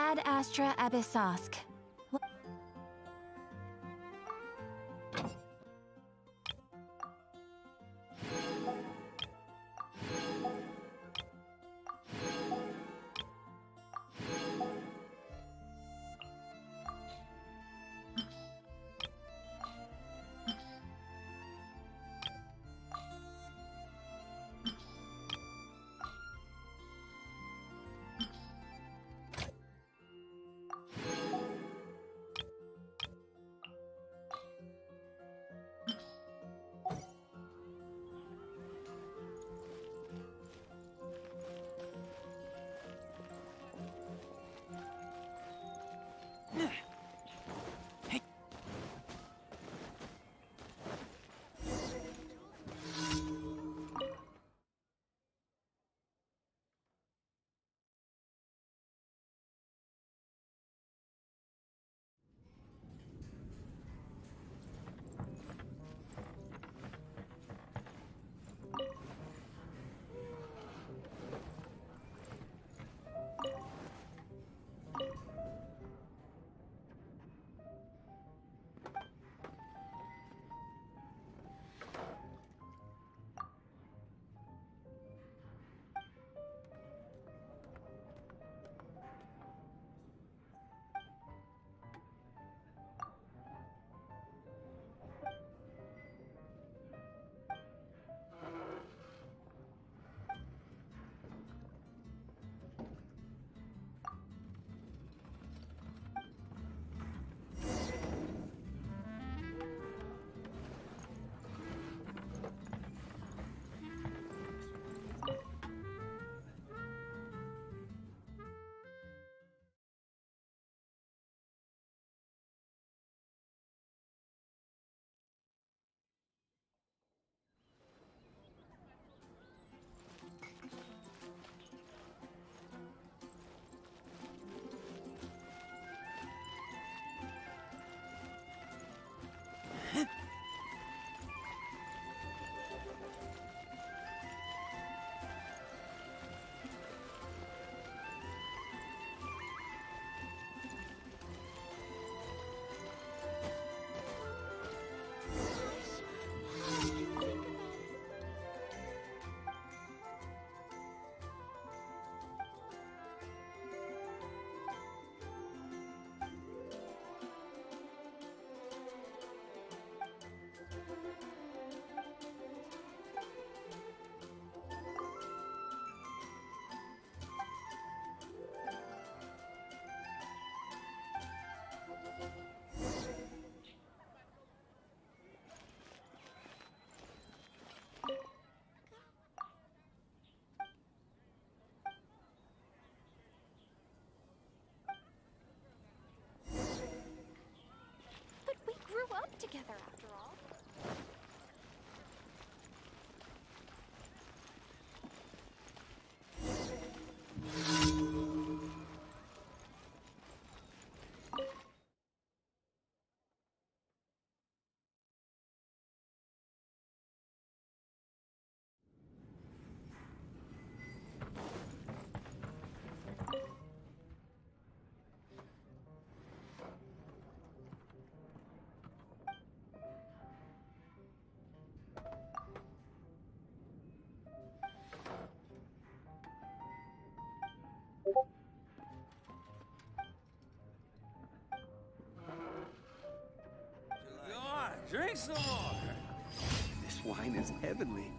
Ad Astra Abyssosk. Drink some more. This wine is heavenly.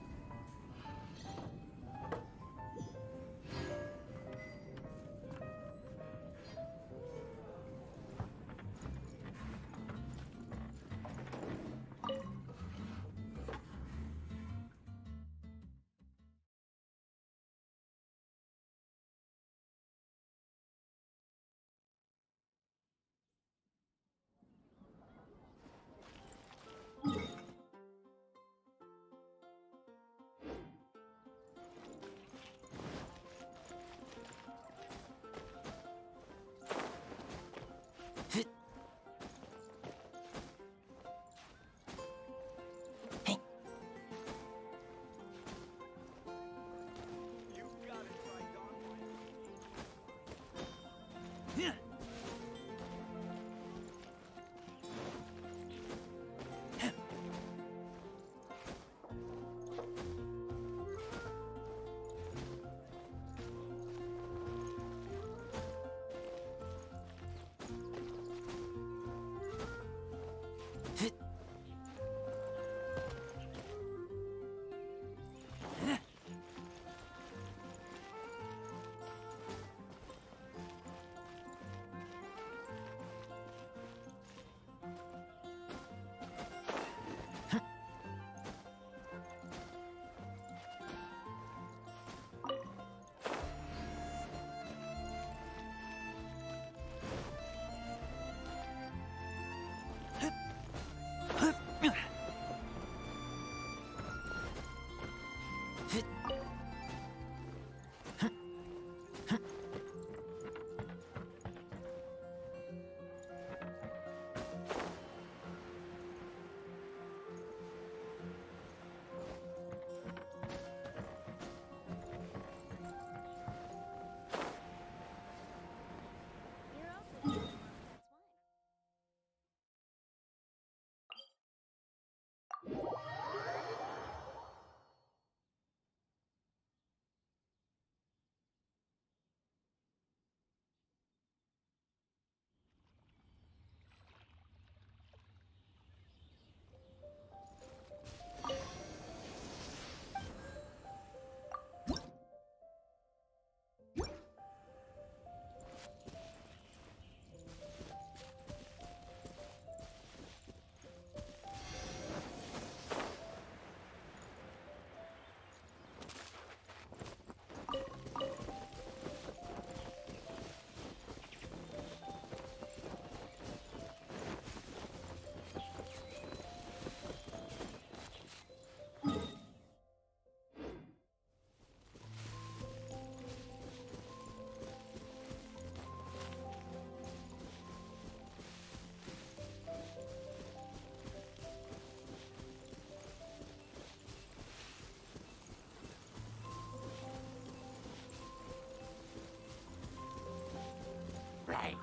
Right.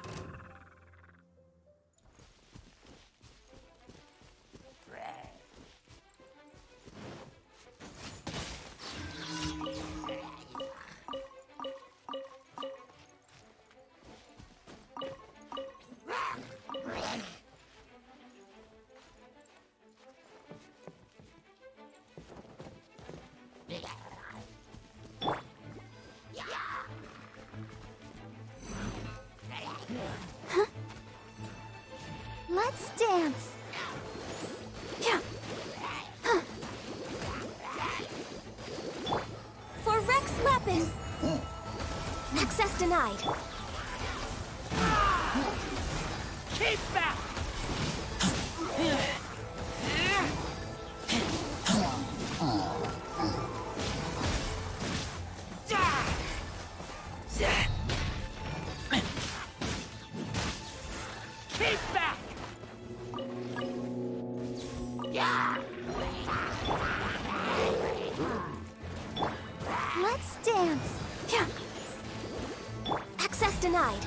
Let's dance. Yeah. Huh. For Rex Lapis. Access denied. Keep back! Keep back! Let's dance. Yeah. Access denied.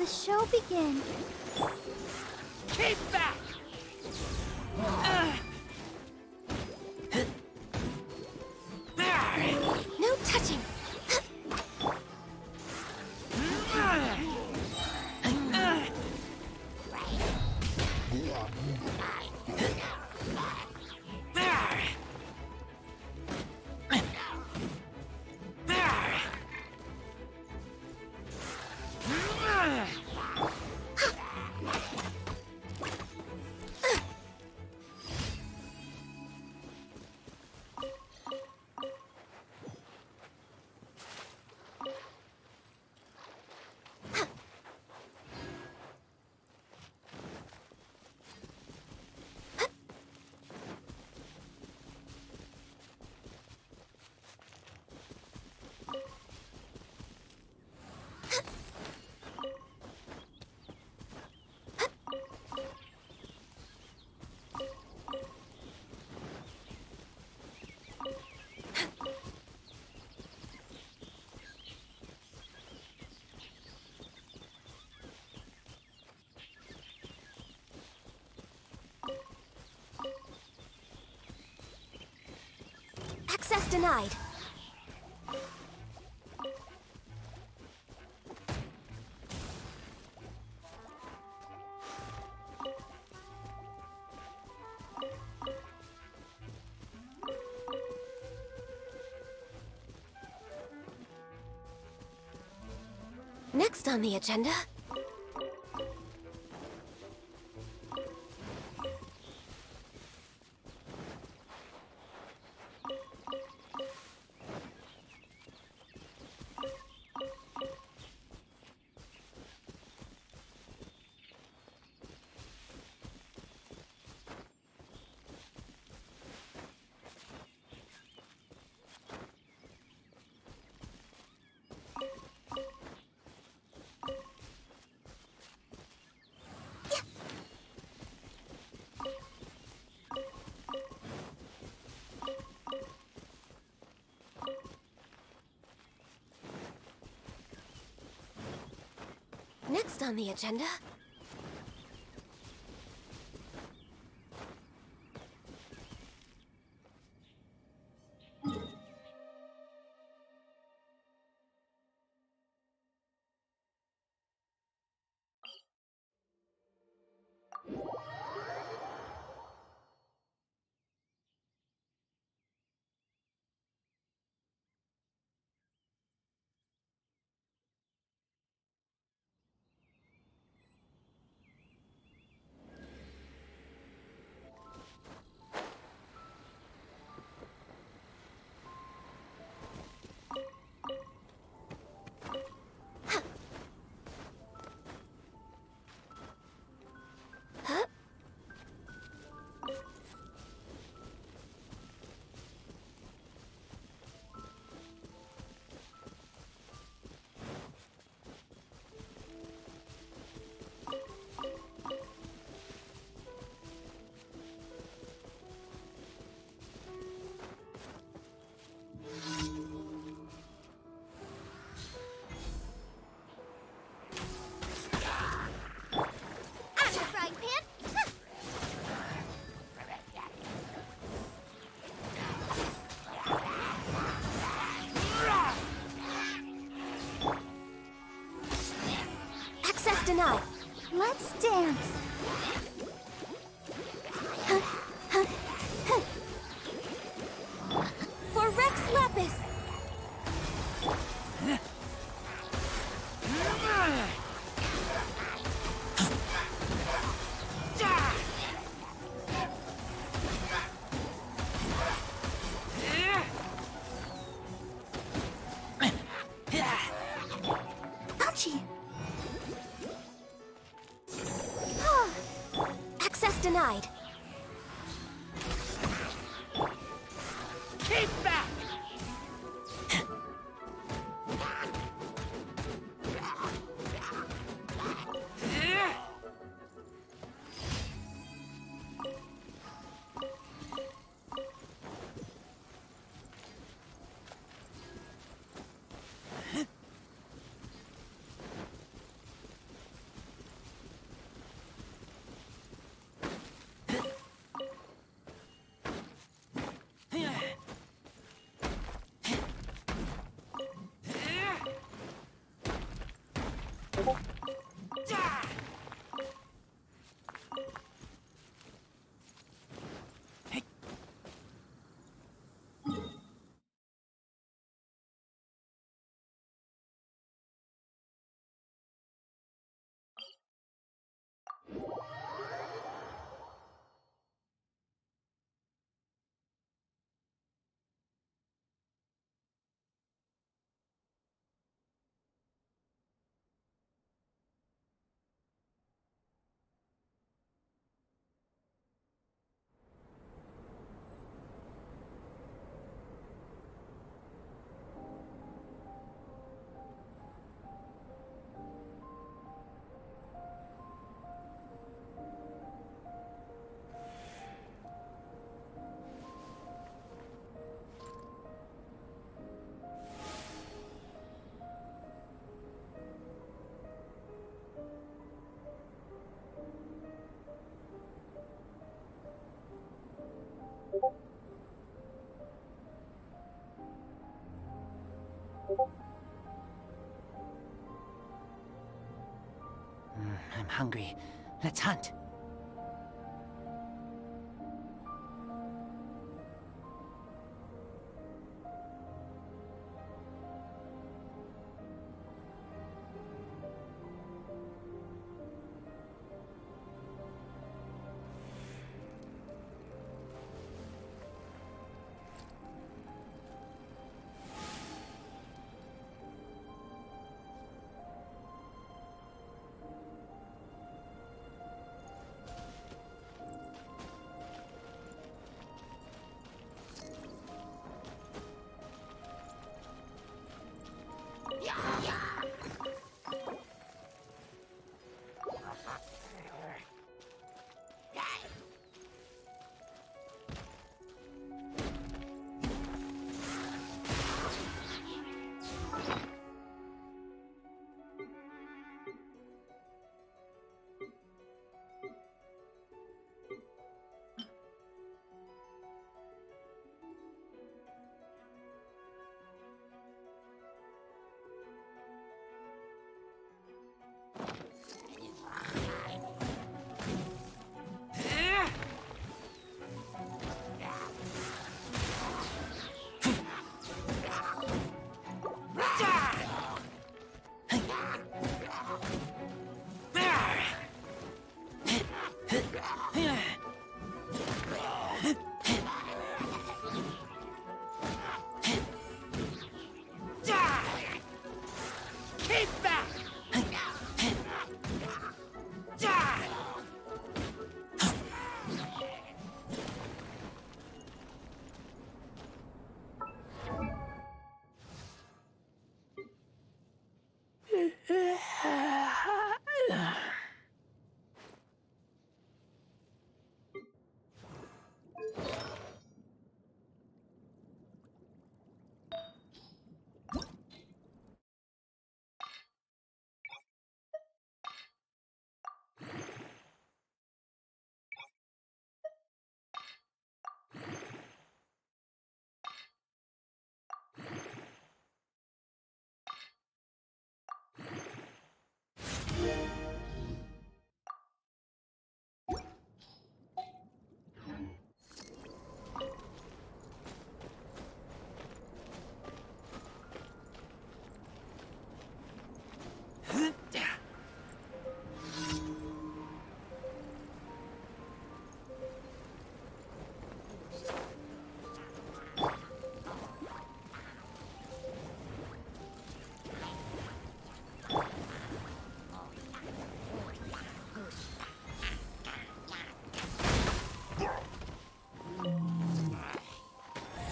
the show begin. Keep back! No touching. Access denied. Next on the agenda. Next on the agenda. Denied. Let's dance. For Rex Lapis. Ouchie. Access denied. Keep back! I'm hungry. Let's hunt. Keep back!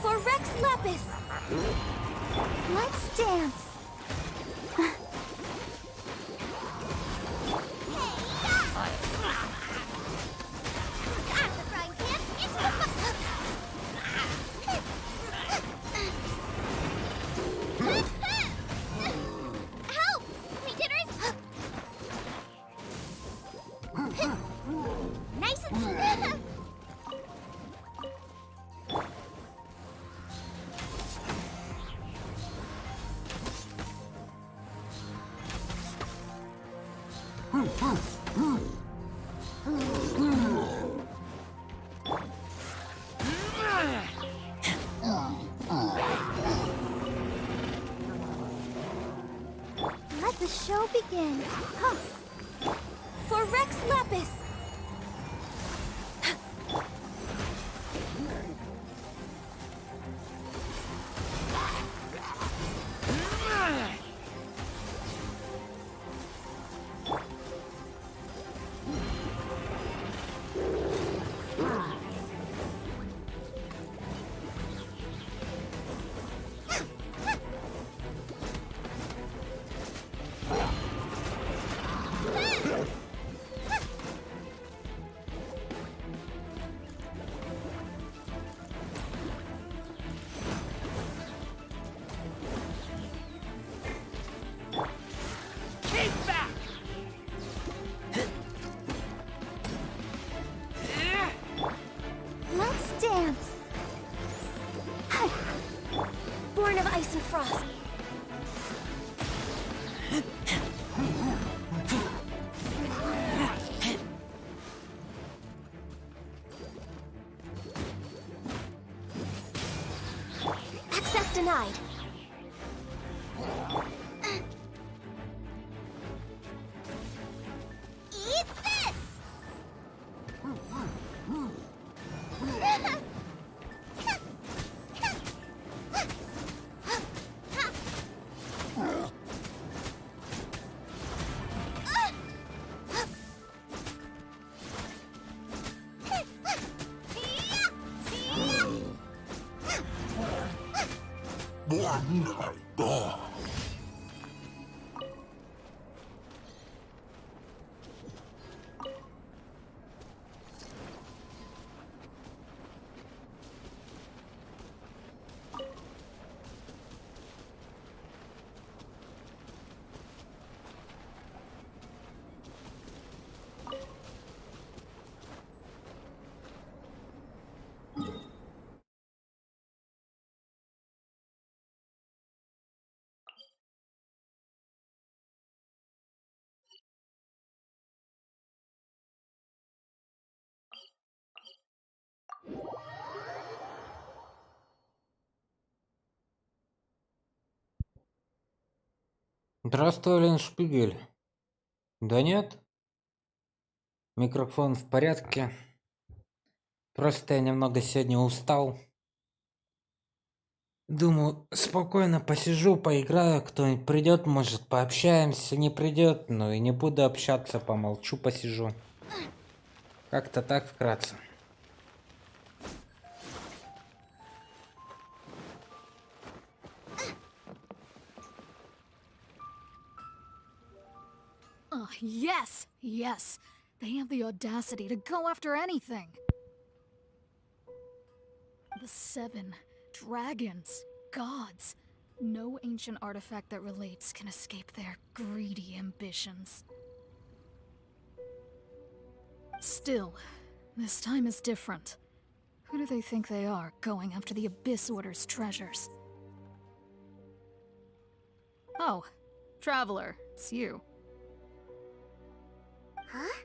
For Rex Lapis! Let's dance! Help! Me ditters! Nice and Let the show begin. Huh. For Rex Lapis. Keep back! Let's dance. Born of ice and frost. Access denied. Eat this! Здравствуй, Лен Шпигель. Да нет, микрофон в порядке. Просто я немного сегодня устал. Думаю, спокойно посижу, поиграю. Кто-нибудь придет, может, пообщаемся. Не придет, но и не буду общаться, помолчу, посижу. Как-то так вкратце. Oh, yes! Yes! They have the audacity to go after anything! The 7 dragons, gods. No ancient artifact that relates can escape their greedy ambitions. Still, this time is different. Who do they think they are, going after the Abyss Order's treasures? Oh, Traveler, it's you. Huh?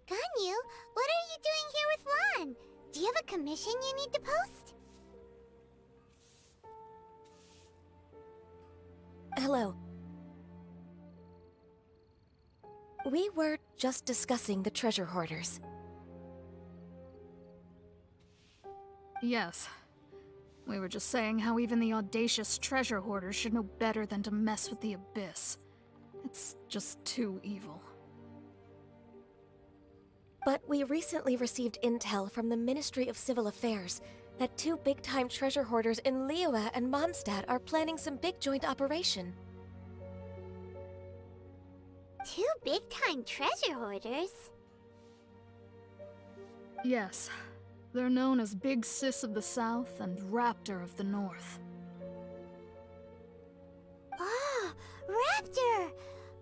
Ganyu, what are you doing here with Lan? Do you have a commission you need to post? Hello. We were just discussing the treasure hoarders. Yes. We were just saying how even the audacious treasure hoarders should know better than to mess with the Abyss. It's just too evil. But we recently received intel from the Ministry of Civil Affairs that 2 big-time treasure hoarders in Liyue and Mondstadt are planning some big joint operation. 2 big-time treasure hoarders? Yes. They're known as Big Sis of the South and Raptor of the North. Oh, Raptor!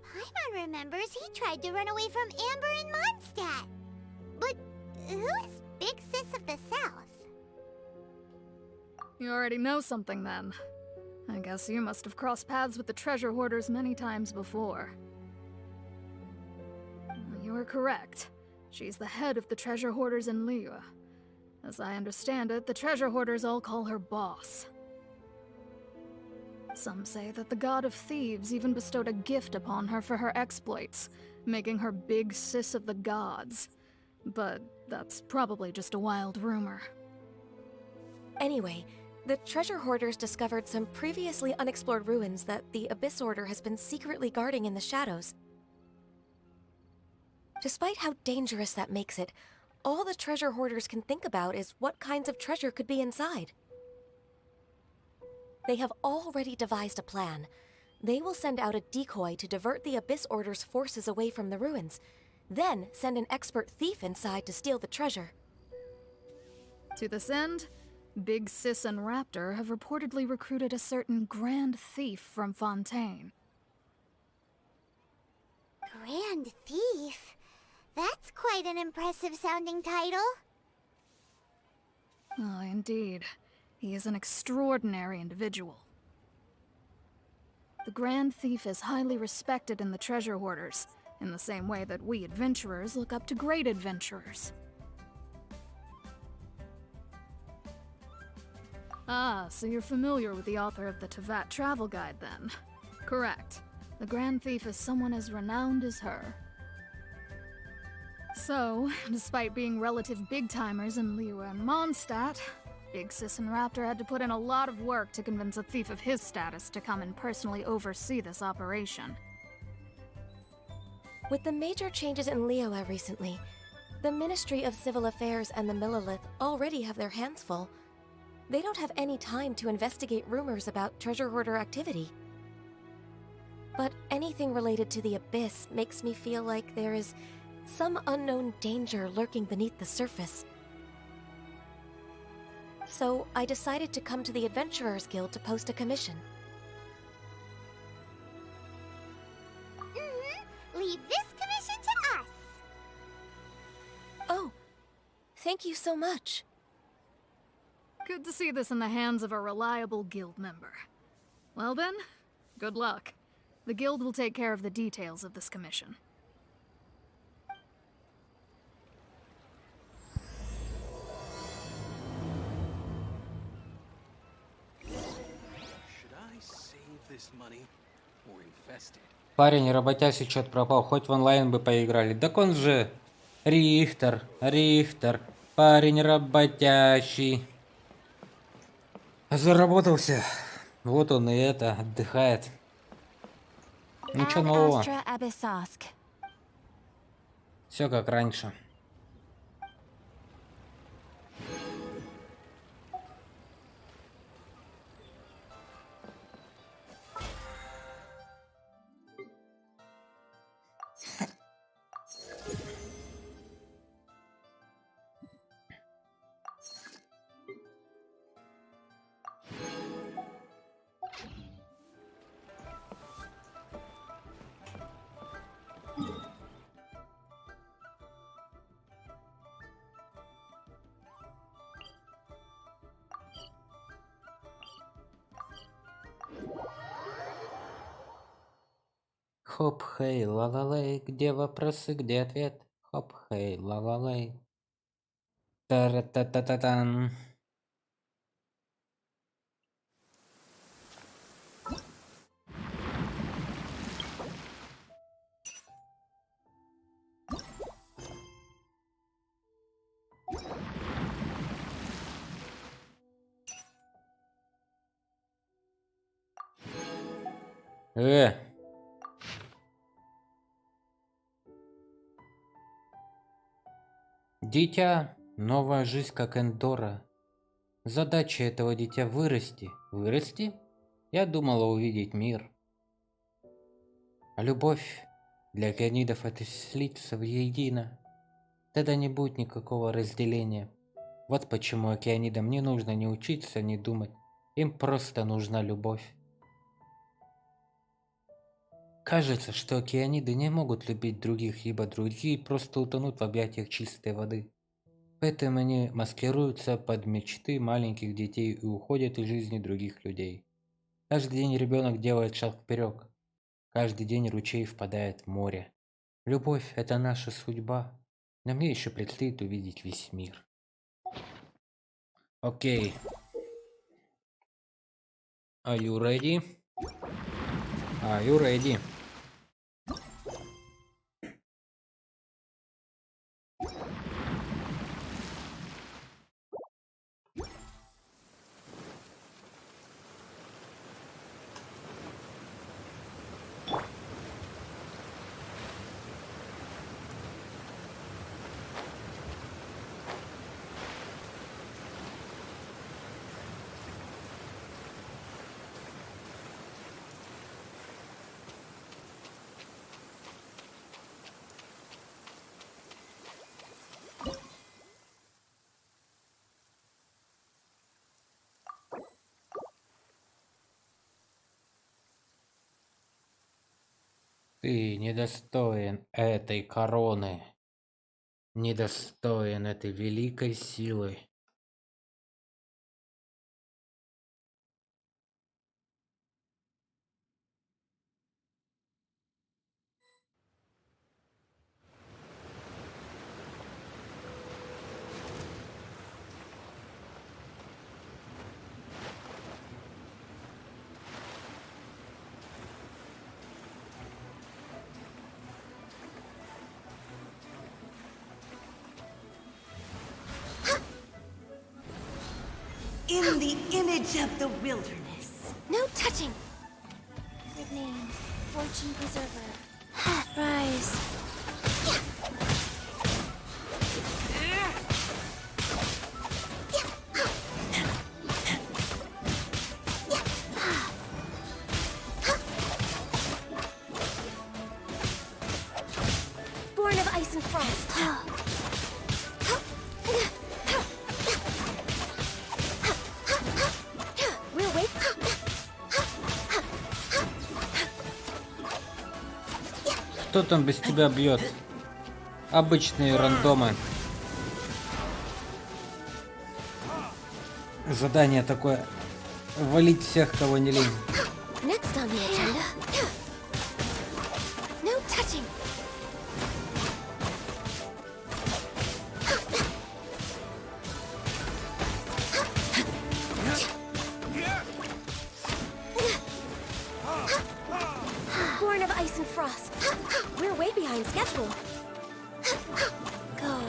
Paimon remembers he tried to run away from Amber in Mondstadt. But who is Big Sis of the South? You already know something then. I guess you must have crossed paths with the treasure hoarders many times before. You are correct. She's the head of the treasure hoarders in Liyue. As I understand it, the treasure hoarders all call her boss. Some say that the god of thieves even bestowed a gift upon her for her exploits, making her big sis of the gods. But that's probably just a wild rumor. Anyway, the treasure hoarders discovered some previously unexplored ruins that the Abyss Order has been secretly guarding in the shadows. Despite how dangerous that makes it, all the treasure hoarders can think about is what kinds of treasure could be inside. They have already devised a plan. They will send out a decoy to divert the Abyss Order's forces away from the ruins, then send an expert thief inside to steal the treasure. To this end, Big Sis and Raptor have reportedly recruited a certain Grand Thief from Fontaine. Grand Thief? That's quite an impressive sounding title. Oh, indeed. He is an extraordinary individual. The Grand Thief is highly respected in the treasure hoarders, in the same way that we adventurers look up to great adventurers. Ah, so you're familiar with the author of the Tevat Travel Guide, then? Correct. The Grand Thief is someone as renowned as her. So, despite being relative big-timers in Liyue and Mondstadt, Big Sis and Raptor had to put in a lot of work to convince a thief of his status to come and personally oversee this operation. With the major changes in Liyue recently, the Ministry of Civil Affairs and the Millelith already have their hands full. They don't have any time to investigate rumors about treasure hoarder activity. But anything related to the Abyss makes me feel like there is some unknown danger lurking beneath the surface. So I decided to come to the Adventurers Guild to post a commission. Leave this commission to us. Oh, thank you so much. Good to see this in the hands of a reliable guild member. Well then, good luck. The guild will take care of the details of this commission. Should I save this money or invest it? Парень работящий что-то пропал, хоть в онлайн бы поиграли. Так он же Рихтер, парень работящий. Заработался. Вот он и это, отдыхает. Ничего нового. Все как раньше. Хоп, хей, ла-ла-лей, где вопросы, где ответ? Хоп, хей, ла-ла-лей. Та-ра-та-та-та-тан. Дитя, новая жизнь как Эндора. Задача этого дитя вырасти. Вырасти? Я думала увидеть мир. А любовь для океанидов — это слиться воедино. Тогда не будет никакого разделения. Вот почему океанидам не нужно ни учиться, ни думать. Им просто нужна любовь. Кажется, что океаниды не могут любить других, ибо другие просто утонут в объятиях чистой воды. Поэтому они маскируются под мечты маленьких детей и уходят из жизни других людей. Каждый день ребенок делает шаг вперед. Каждый день ручей впадает в море. Любовь — это наша судьба. Но мне еще предстоит увидеть весь мир. Окей. Are you ready? Are you ready? Ты недостоин этой короны. Недостоин этой великой силы. In the image of the wilderness. No touching! Good name. Fortune Preserver. Rise. Born of ice and frost. We'll wait. Кто там без тебя бьет? Обычные рандомы. Задание такое. Валить всех, кого не лень. Next on the agenda. No touching. Born of ice and frost. We're way behind schedule. Go.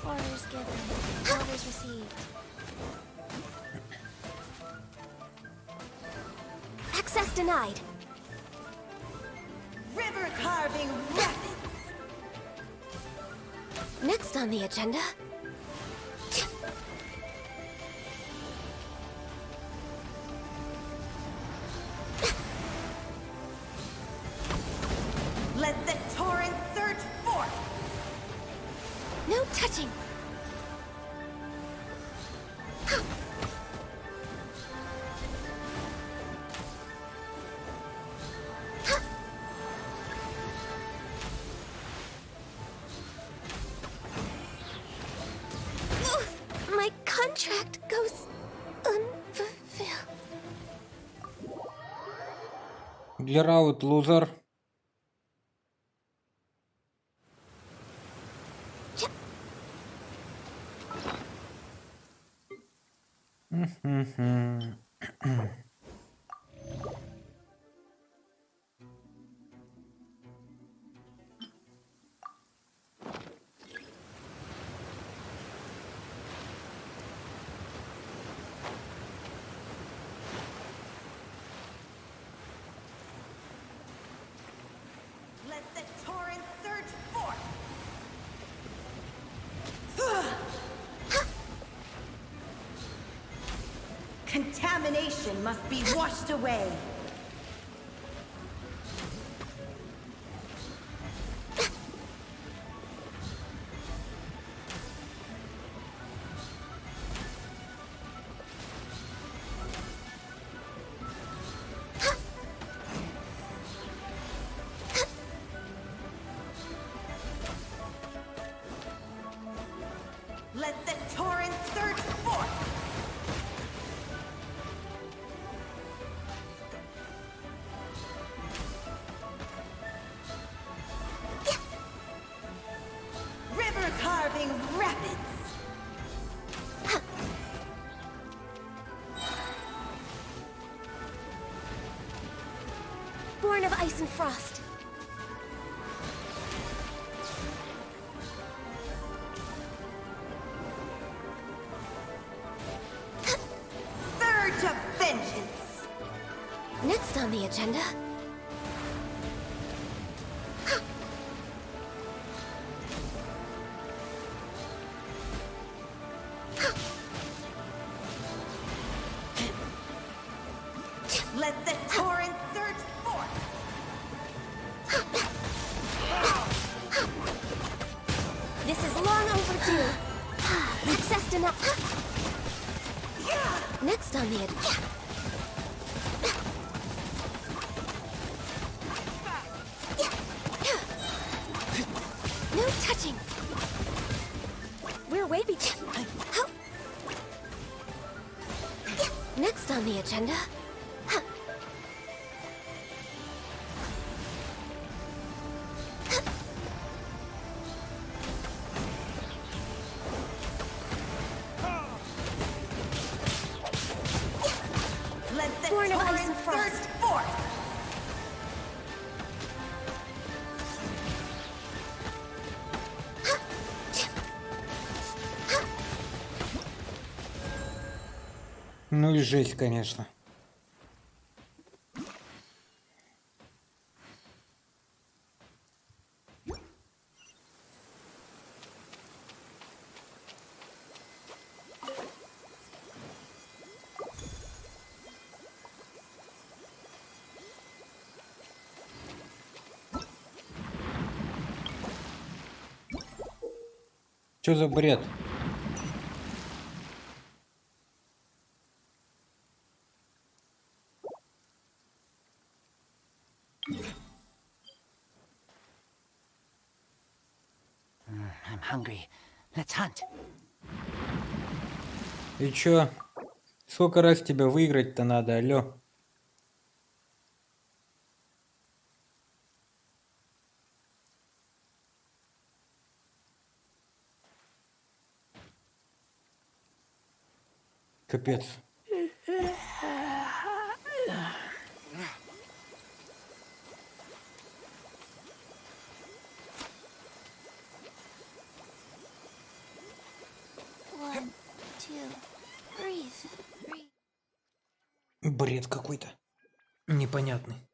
Orders given. Orders received. Access denied. River carving rapids. Next on the agenda. Let the torrent surge forth. No touching. My contract goes unfulfilled. Clear out, loser. Let the torrent surge forth. Contamination must be washed away. and frost. Surge of vengeance! Next on the agenda... Let the torrent surge forth! This is long overdue. Accessed enough. Next on the agenda... No touching. We're way behind. Next on the agenda... Let the Born of ice torrent and frost. surge forth! Ну и жесть, конечно. Что за бред? I'm hungry. Let's hunt. И чё? Сколько раз тебя выиграть-то надо, алё? Капец. One, two, breathe, breathe. Бред какой-то. Непонятный.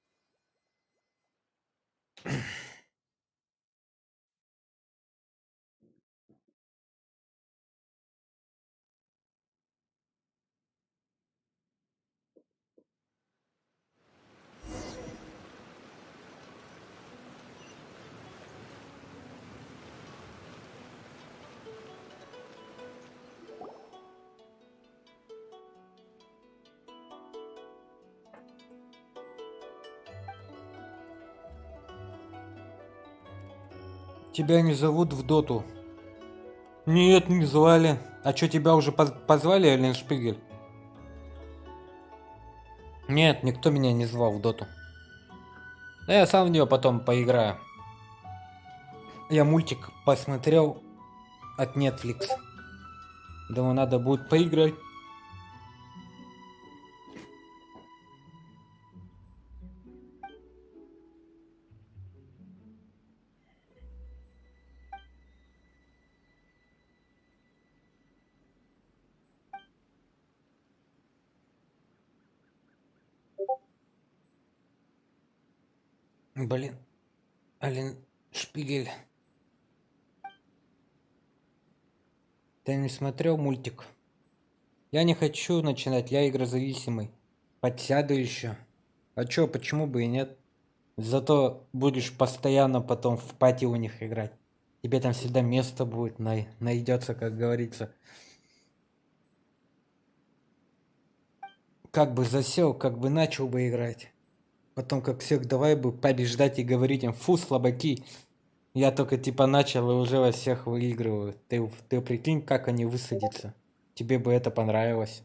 Тебя не зовут в доту. Нет, не звали. А чё, тебя уже позвали, Эллен Шпигель? Нет, никто меня не звал в доту. Да я сам в нее потом поиграю. Я мультик посмотрел от Netflix. Думаю, надо будет поиграть. Блин, Ален Шпигель. Ты не смотрел мультик? Я не хочу начинать, я игрозависимый. Подсяду еще. А чё, почему бы и нет? Зато будешь постоянно потом в пати у них играть. Тебе там всегда место будет, найдется, как говорится. Как бы засел, как бы начал бы играть. Потом как всех давай бы побеждать и говорить им: фу, слабаки. Я только типа начал и уже во всех выигрываю. Ты прикинь, как они высадятся. Тебе бы это понравилось.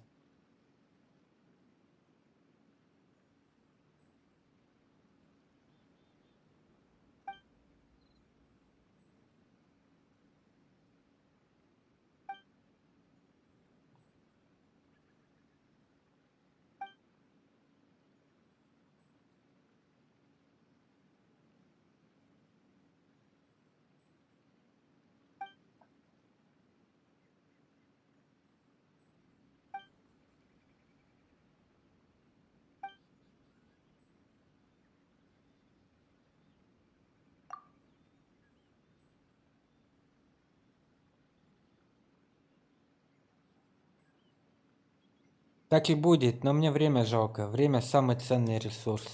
Так и будет, но мне время жалко. Время самый ценный ресурс.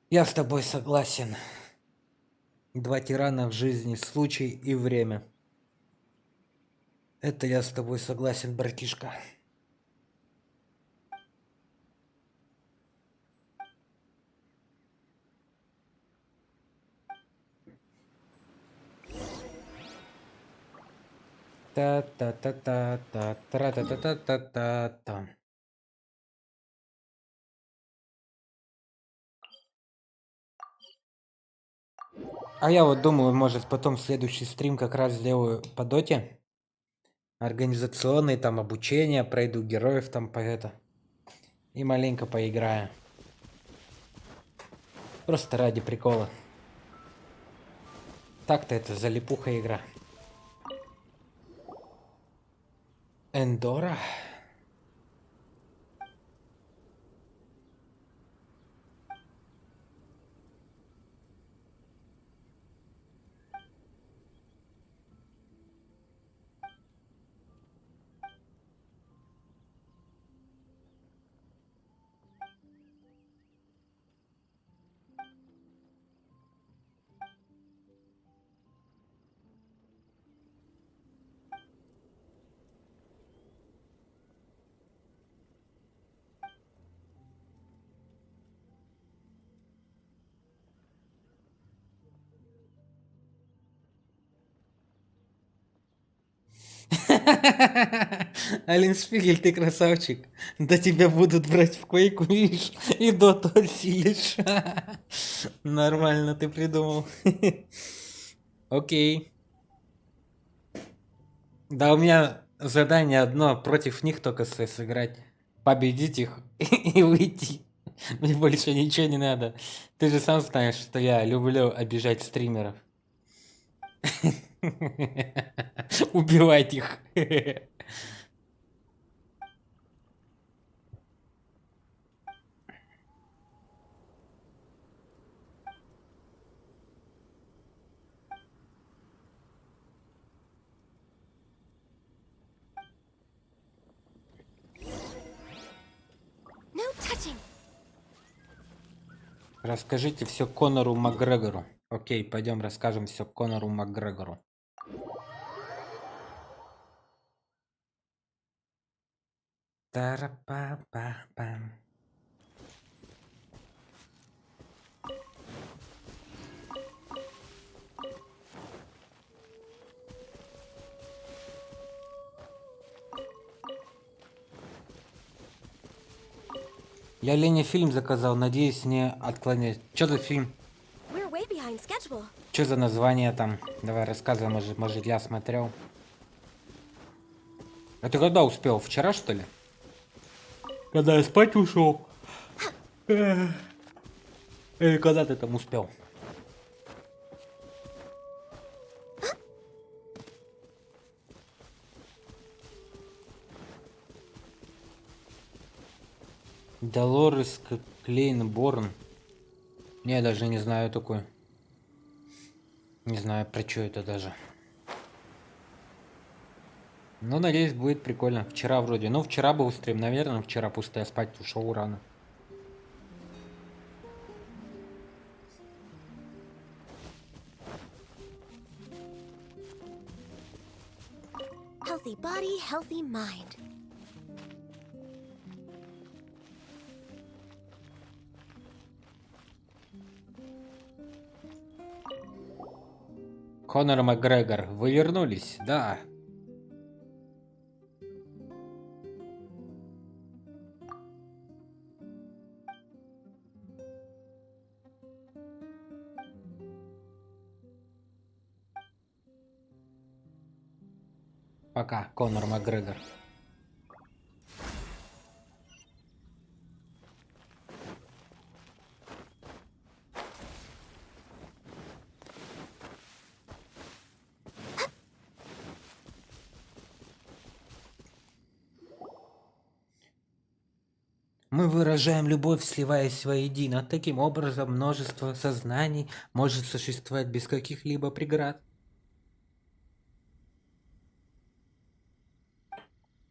Я с тобой согласен. Два тирана в жизни, случай и время. Это я с тобой согласен, братишка. Та-та-та-та-та, тра-та-та-та-та-та. А я вот думаю, может потом следующий стрим как раз сделаю по доте. Организационный, там обучение, пройду героев там по это. И маленько поиграю. Просто ради прикола. Так-то это залипуха игра. Эндора? Ален Шпигель, ты красавчик. Да тебя будут брать в койку, видишь, и доту осилишь. Нормально ты придумал. Окей. Да у меня задание одно, против них только сыграть. Победить их и уйти. Мне больше ничего не надо. Ты же сам знаешь, что я люблю обижать стримеров. Убивать их. No touching. Расскажите все Конору Макгрегору. Окей, пойдем расскажем все Конору Макгрегору. Тара-па-па-пам. Я Лене фильм заказал, надеюсь, не отклонять. Что за фильм? We're way behind schedule. Что за название там? Давай рассказывай, может я смотрел. А ты когда успел? Вчера, что ли? Когда я спать ушел. Или когда ты там успел? Долорес Клейнборн. Я даже не знаю такой. Не знаю, про что это даже. Ну, надеюсь, будет прикольно. Вчера вроде. Ну, вчера был стрим, наверное, вчера пусто я спать ушел рано. Healthy body, healthy mind. Конор Макгрегор, вы вернулись? Да. Пока, Конор Макгрегор. Мы выражаем любовь, сливаясь воедино. Таким образом, множество сознаний может существовать без каких-либо преград.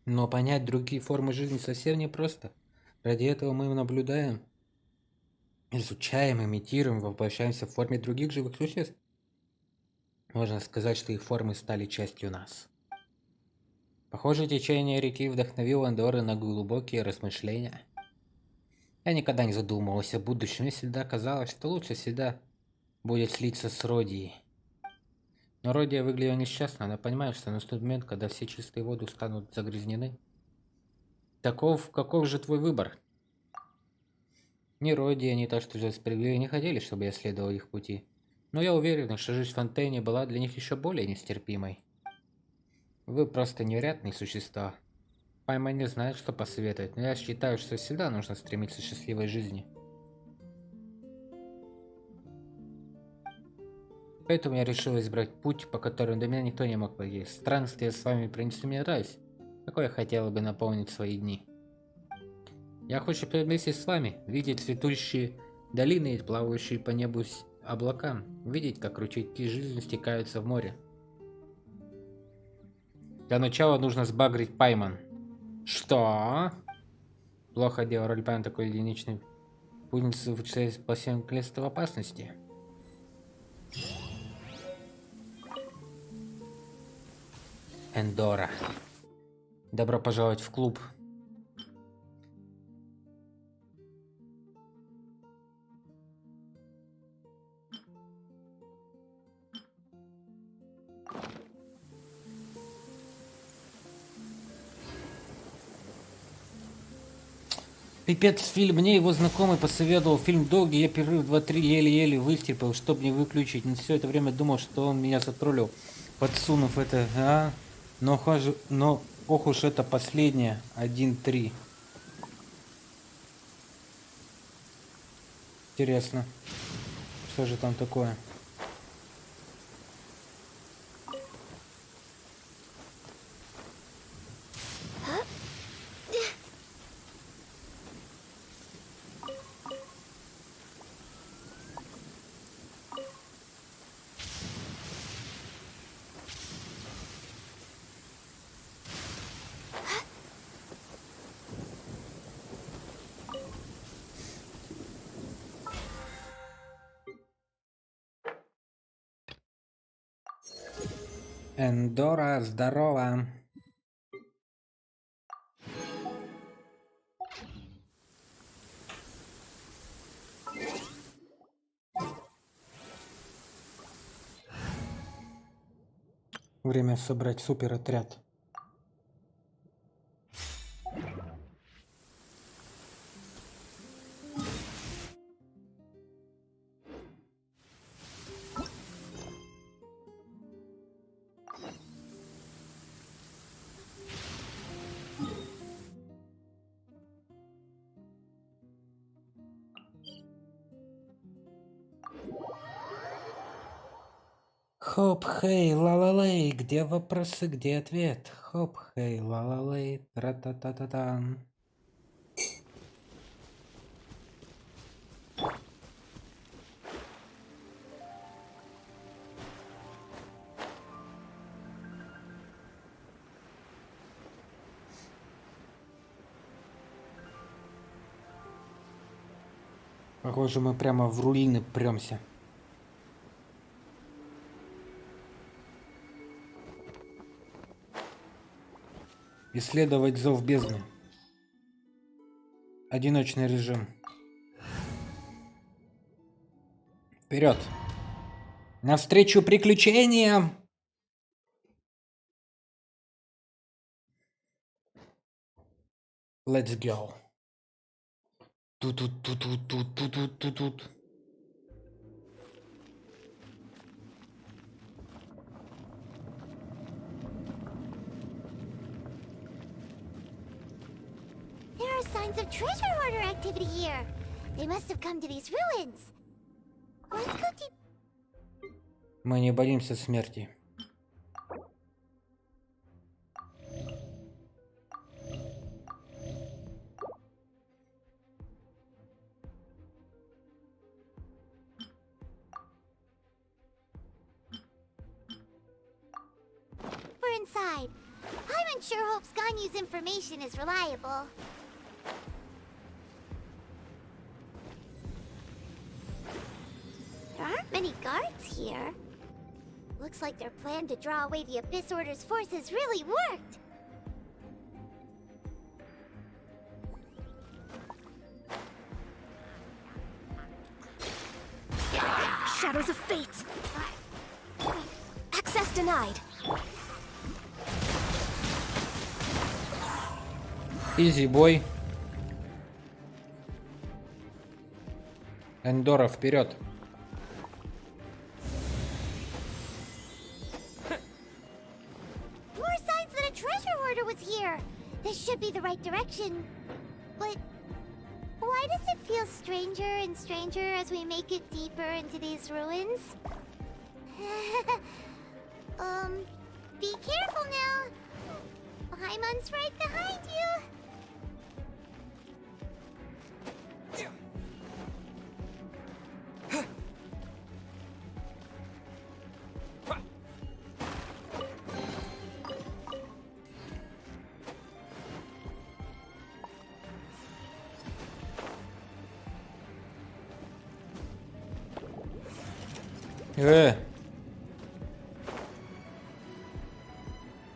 Но понять другие формы жизни совсем непросто. Ради этого мы наблюдаем, изучаем, имитируем, воплощаемся в форме других живых существ. Можно сказать, что их формы стали частью нас. Похоже, течение реки вдохновило Андоры на глубокие размышления. Я никогда не задумывался о будущем, мне всегда казалось, что лучше всегда будет слиться с Родией. Но Родия выглядела несчастно, она понимает, что наступит момент, когда все чистые воды станут загрязнены. Каков же твой выбор? Ни Родия, ни то, что же справедливо, не хотели, чтобы я следовал их пути. Но я уверен, что жизнь в Фонтейне была для них еще более нестерпимой. Вы просто невероятные существа. Пайма не знает, что посоветовать, но я считаю, что всегда нужно стремиться к счастливой жизни. Поэтому я решил избрать путь, по которому до меня никто не мог пойти. Странствия с вами принесли мне радость, какой я хотела бы наполнить свои дни. Я хочу вместе с вами видеть цветущие долины и плавающие по небу облака, видеть, как ручейки жизни стекаются в море. Для начала нужно сбагрить Пайман. Что? Плохо делал роль Пайман такой единичный путницы по всем клетству в опасности. Эндора. Добро пожаловать в клуб. Пипец фильм, мне его знакомый посоветовал, фильм долгий, я перерыв 2-3 еле-еле выстерпел, чтобы не выключить, но все это время думал, что он меня затроллил, подсунув это, но ох уж это последнее, 1-3. Интересно, что же там такое? Эндора, здорово. Время собрать суперотряд. Хоп, хей, ла-ла-лей, где вопросы, где ответ? Хоп, хей, ла-ла-лей, тра-та-та-та-тан. Похоже, мы прямо в руины премся. Исследовать зов бездны. Одиночный режим. Вперед! Навстречу приключениям! Let's go. Тут. There are signs of treasure hoarder activity here. They must have come to these ruins. Let's go deep. Мы не боимся смерти. We're inside. Paimon sure hopes Ganyu's information is reliable. There aren't many guards here. Looks like their plan to draw away the Abyss Order's forces really worked. Shadows of Fate! Access denied. Изи бой. Эндора вперед. More signs that a treasure hoarder was here. This should be the right direction. But why does it feel stranger and stranger as we make it deeper into these ruins? Be careful now. Paimon's right behind you.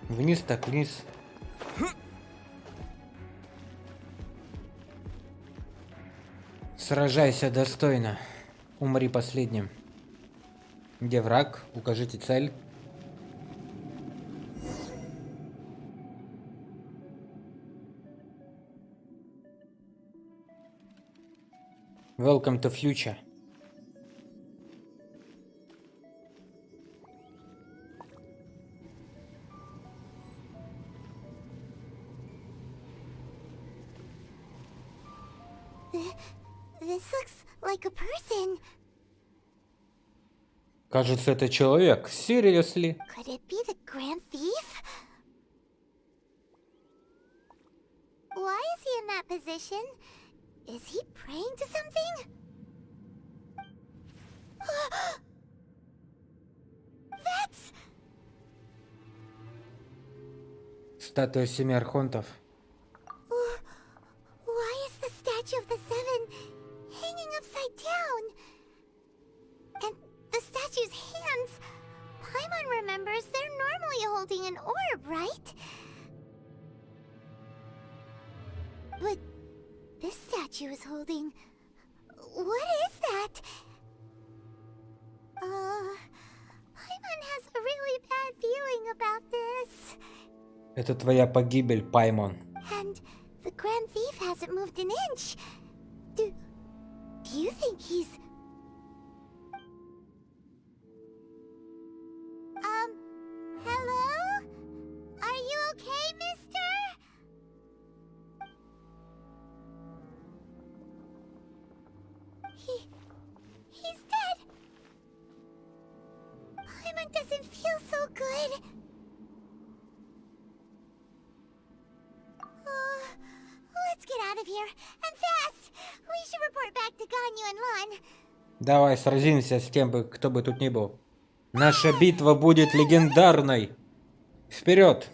Вниз так вниз. Сражайся достойно. Умри последним. Где враг? Укажите цель. Welcome to future. This looks like a person. Кажется, это человек. Seriously? Could it be the Grand Thief? Why is he in that position? Is he praying to something? That's... Статуя семи архонтов. Why is the statue of the seven hanging upside down? And the statue's hands... Paimon remembers they're normally holding an orb, right? But this statue is holding... What is that? Paimon has a really bad feeling about this. Это твоя погибель, Паймон. And the Grand Thief hasn't moved an inch. Do you think he's... Hello? Are you okay, mister? He's dead. Paimon doesn't feel so good. Let's get out of here, and fast! We should report back to Ganyu and Lan. Давай сразимся с тем, кто бы тут ни был. Наша битва будет легендарной. Вперед!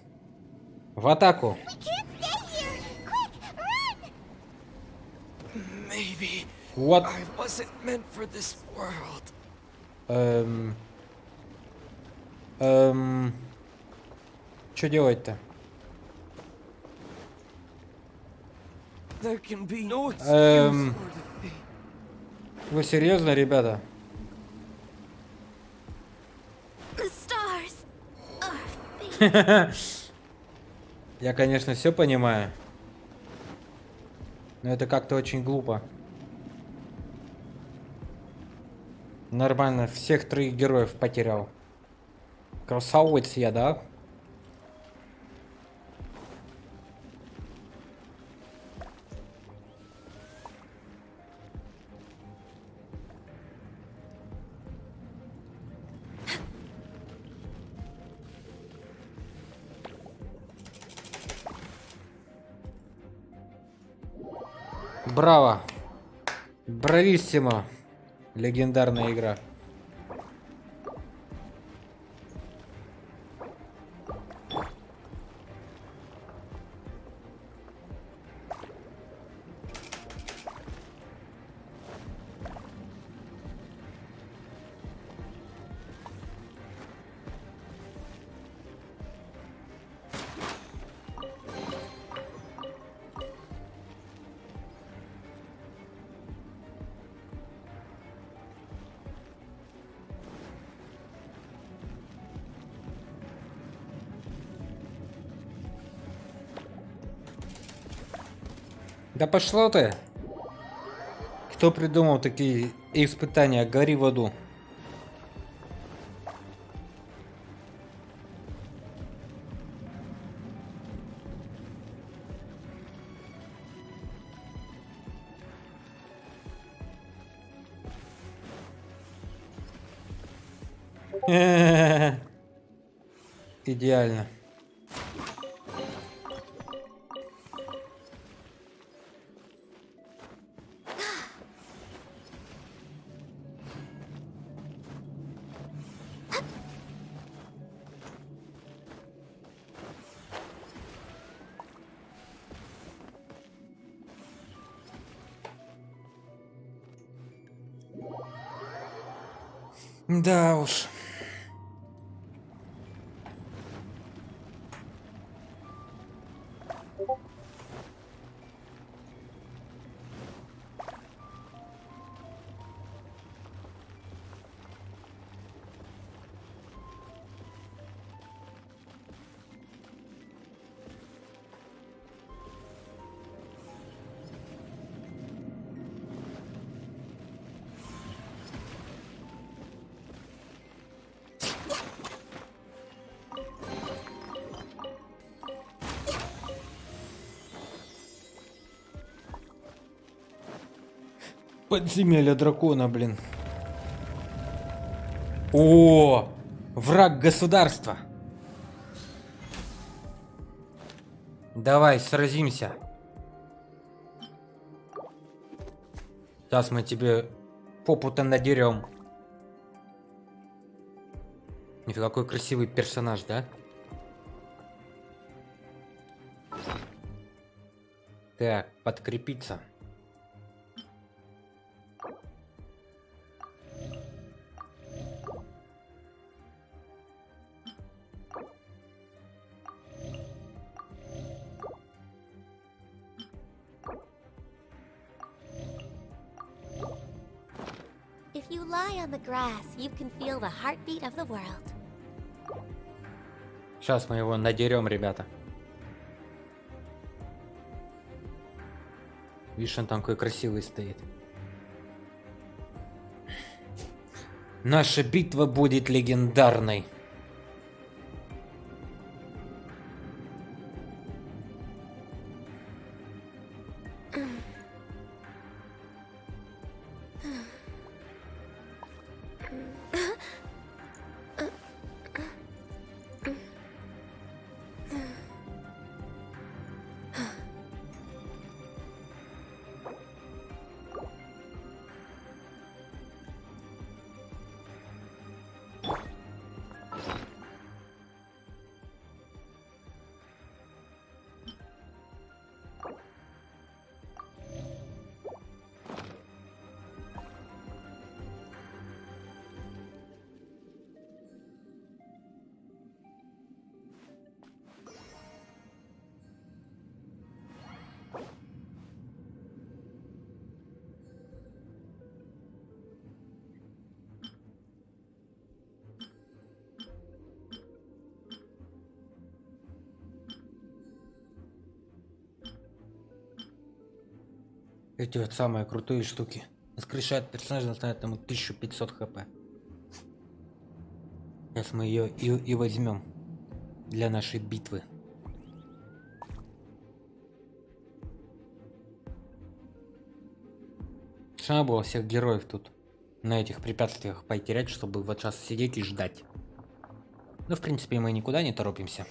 В атаку! We can't stay here! Quick, run! Maybe What? I wasn't meant for this world. Что делать-то? There can be no excuse for defeat. Вы серьезно, ребята? The stars are fate. Я, конечно, все понимаю. Но это как-то очень глупо. Нормально, всех троих героев потерял. Красавец я, да? Браво! Брависсимо! Легендарная игра. Да пошло ты! Кто придумал такие испытания? Гори в аду. Идеально. Да уж. Подземелье дракона, блин. О, враг государства. Давай, сразимся. Сейчас мы тебе попу-то надерем. Нифига, какой красивый персонаж, да? Так, подкрепиться. If you lie on the grass, you can feel the heartbeat of the world. Сейчас мы его надерем, ребята. Видишь, он там какой красивый стоит. Наша битва будет легендарной. Эти вот самые крутые штуки. Воскрешает персонажа, настанет ему 1500 хп. Сейчас мы ее и возьмем для нашей битвы. Надо было всех героев тут на этих препятствиях потерять, чтобы вот сейчас сидеть и ждать. Но в принципе мы никуда не торопимся.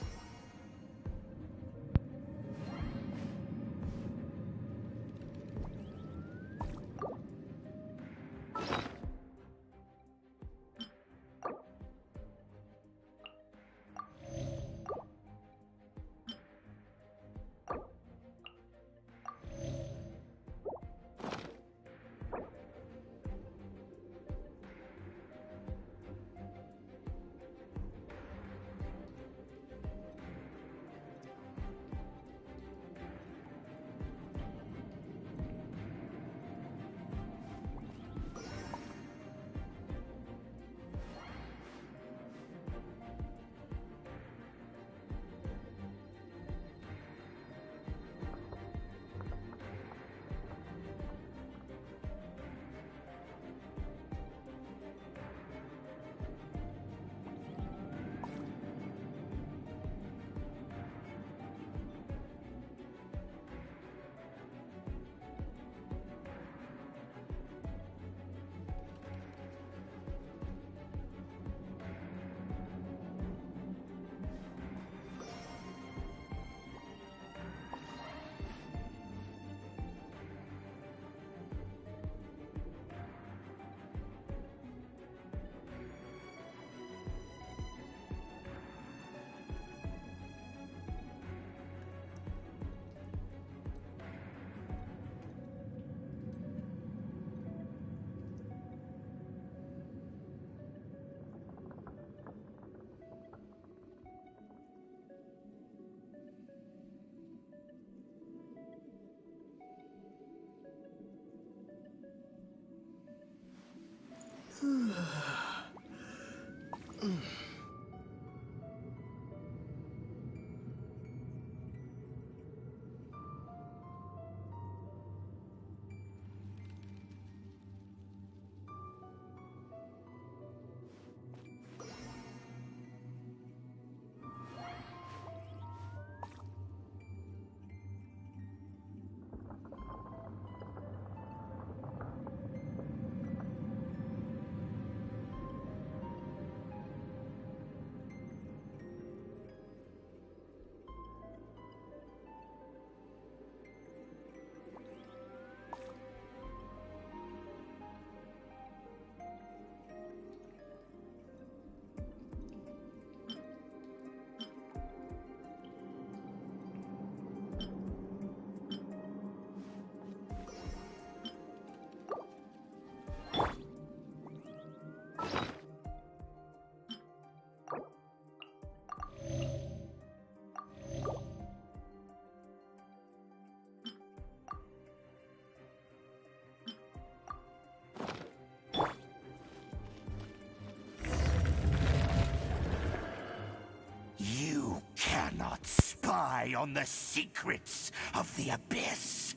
You cannot spy on the secrets of the Abyss.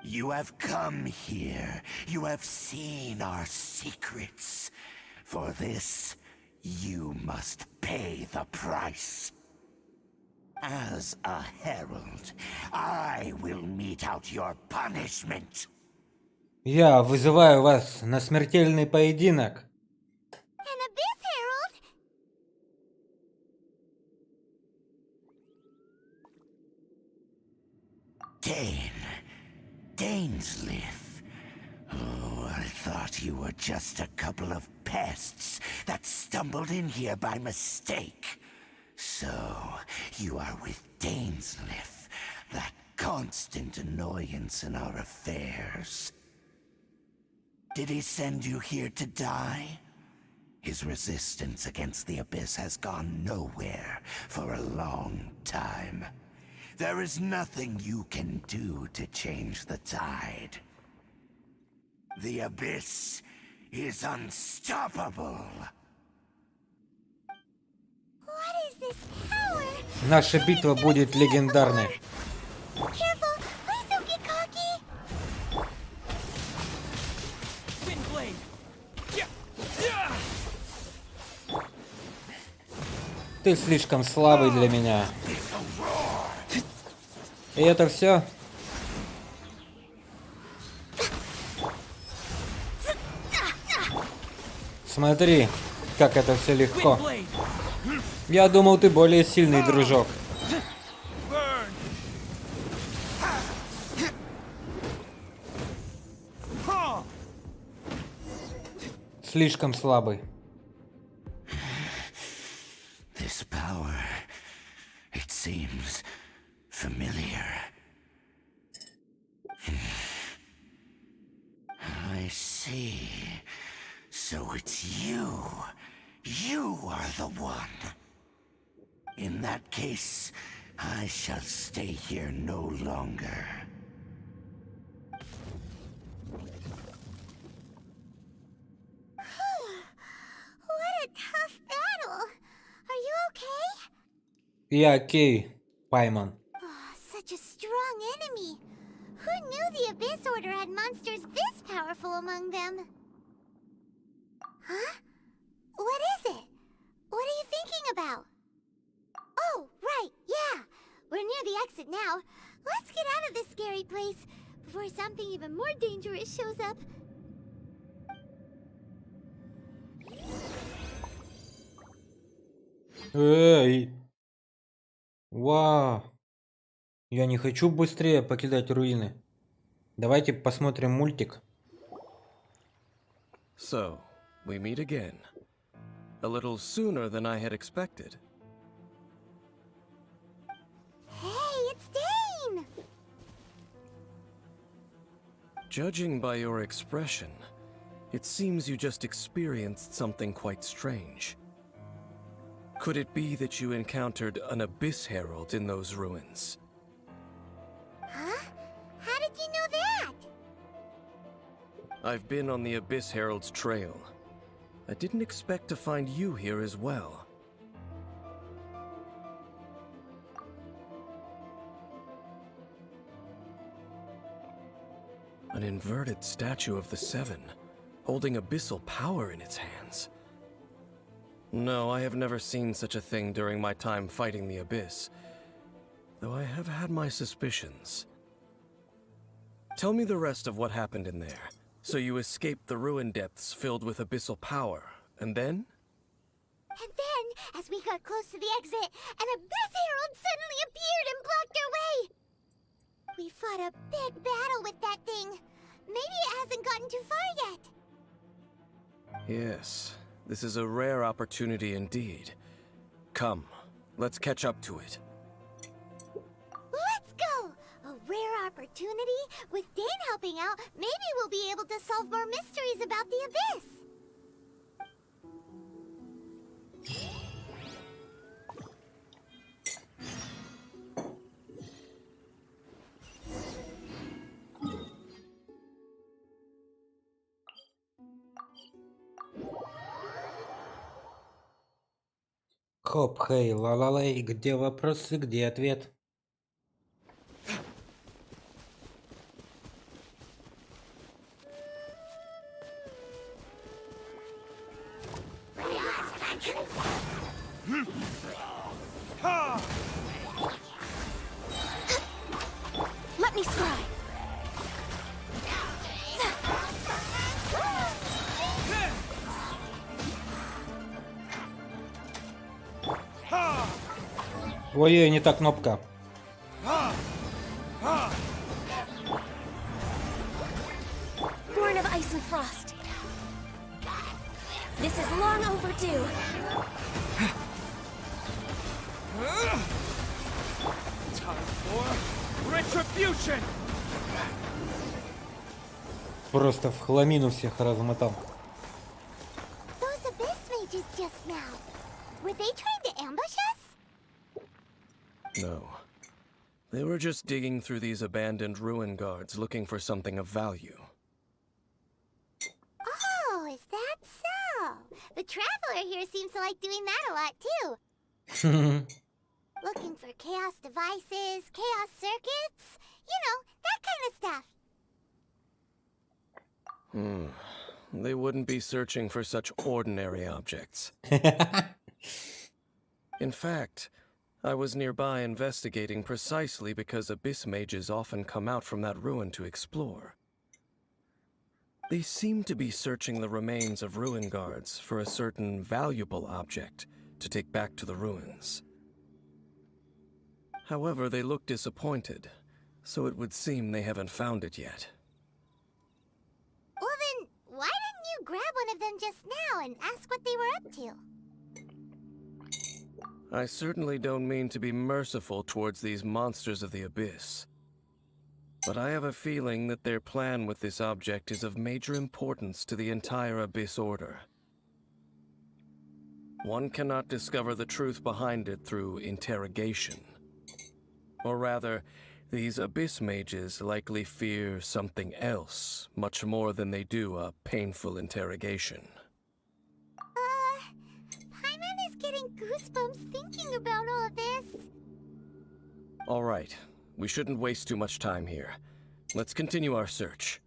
You have come here. You have seen our secrets. For this, you must pay the price. As a herald, I will mete out your punishment. Я вызываю вас на смертельный поединок. An Abyss Herald? Dainsleif. Oh, I thought you were just a couple of pests that stumbled in here by mistake. So, you are with Dainsleif, that constant annoyance in our affairs. Did he send you here to die? His resistance against the Abyss has gone nowhere for a long time. There is nothing you can do to change the tide. The Abyss is unstoppable. What is this power? Наша битва будет легендарной. Careful! Please don't get cocky! Windblade! Ты слишком слабый для меня. И это все? Смотри, как это все легко. Windblade! Я думал, ты более сильный, дружок. Burn! Huh! Слишком слабый. This power, it seems familiar. I see. So it's you. You are the one. In that case, I shall stay here no longer. What a tough battle! Are you okay? Я окей, Пайман. Oh, such a strong enemy. Who knew the Abyss Order had monsters this powerful among them? Huh? What is it? What are you thinking about? Oh, right, yeah. We're near the exit now. Let's get out of this scary place before something even more dangerous shows up. Эй! Вау! Я не хочу быстрее покидать руины. Давайте посмотрим мультик. So, we meet again. A little sooner than I had expected. Hey, it's Dane! Judging by your expression, it seems you just experienced something quite strange. Could it be that you encountered an Abyss Herald in those ruins? Huh? How did you know that? I've been on the Abyss Herald's trail. I didn't expect to find you here as well. An inverted statue of the Seven, holding abyssal power in its hands. No, I have never seen such a thing during my time fighting the Abyss, though I have had my suspicions. Tell me the rest of what happened in there. So you escaped the ruin depths filled with abyssal power, and then? And then, as we got close to the exit, an Abyss Herald suddenly appeared and blocked our way! We fought a big battle with that thing. Maybe it hasn't gotten too far yet. Yes, this is a rare opportunity indeed. Come, let's catch up to it. Let's go! A rare opportunity? With Dane helping out, maybe we'll be able to solve more mysteries about the Abyss! Хоп, хей, ла-ла-лей, где вопросы, где ответ? Let me scry. Ой-ой, не та кнопка. Born of ice and frost. This is long overdue. Time for retribution! Просто в хламину всех размотал. Those Abyss mages just now. Were they trying to ambush us? No. They were just digging through these abandoned ruin guards looking for something of value. Oh, is that so? The Traveler here seems to like doing that a lot, too. Looking for chaos devices, chaos circuits, you know, that kind of stuff. They wouldn't be searching for such ordinary objects. In fact, I was nearby investigating precisely because Abyss mages often come out from that ruin to explore. They seem to be searching the remains of ruin guards for a certain valuable object to take back to the ruins. However, they look disappointed, so it would seem they haven't found it yet. Well then, why didn't you grab one of them just now and ask what they were up to? I certainly don't mean to be merciful towards these monsters of the Abyss. But I have a feeling that their plan with this object is of major importance to the entire Abyss Order. One cannot discover the truth behind it through interrogation. Or rather, these Abyss mages likely fear something else, much more than they do a painful interrogation. Paimon is getting goosebumps thinking about all of this. All right, we shouldn't waste too much time here. Let's continue our search.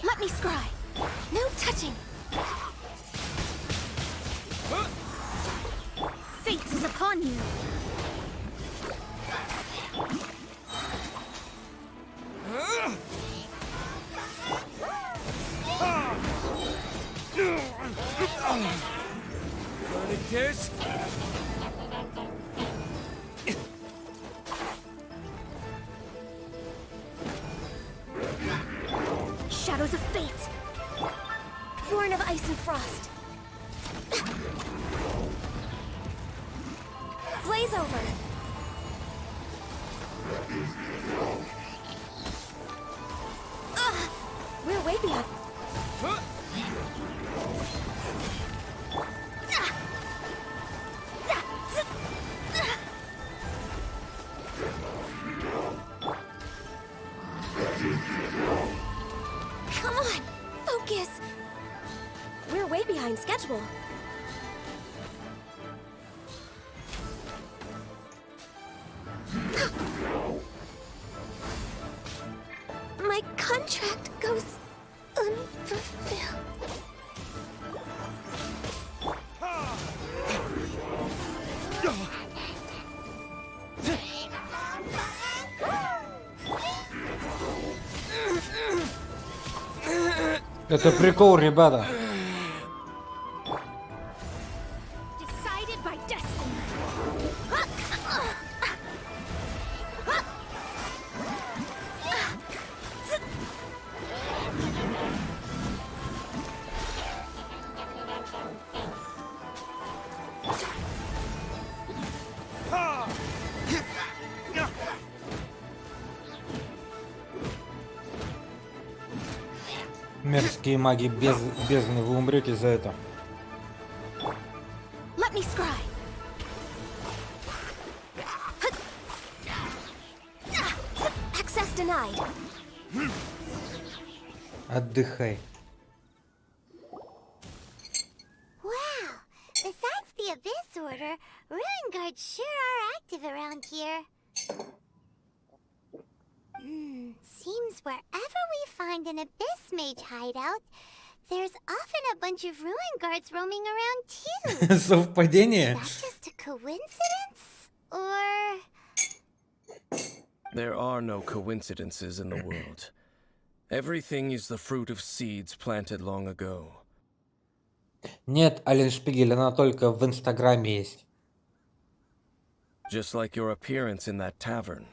Let me scry. No touching. Fate is upon you. shadows of fate. Born of ice and frost. Blaze over. We're way behind. Come on, focus. We're way behind schedule. My contract goes unfulfilled. Это прикол, ребята. Decided by destiny. Мерзкие маги бездны, вы умрете за это. Let me scry. Access denied. Отдыхай. Wow. Besides the Abyss Order, Ruin Guards sure are active around here. Seems wherever we find an Abyss Mage hideout, there's often a bunch of Ruin Guards roaming around too. Совпадение? Is that just a coincidence? Or... There are no coincidences in the world. Everything is the fruit of seeds planted long ago. Нет, Ален Шпигель, она только в Инстаграме есть. Just like your appearance in that tavern.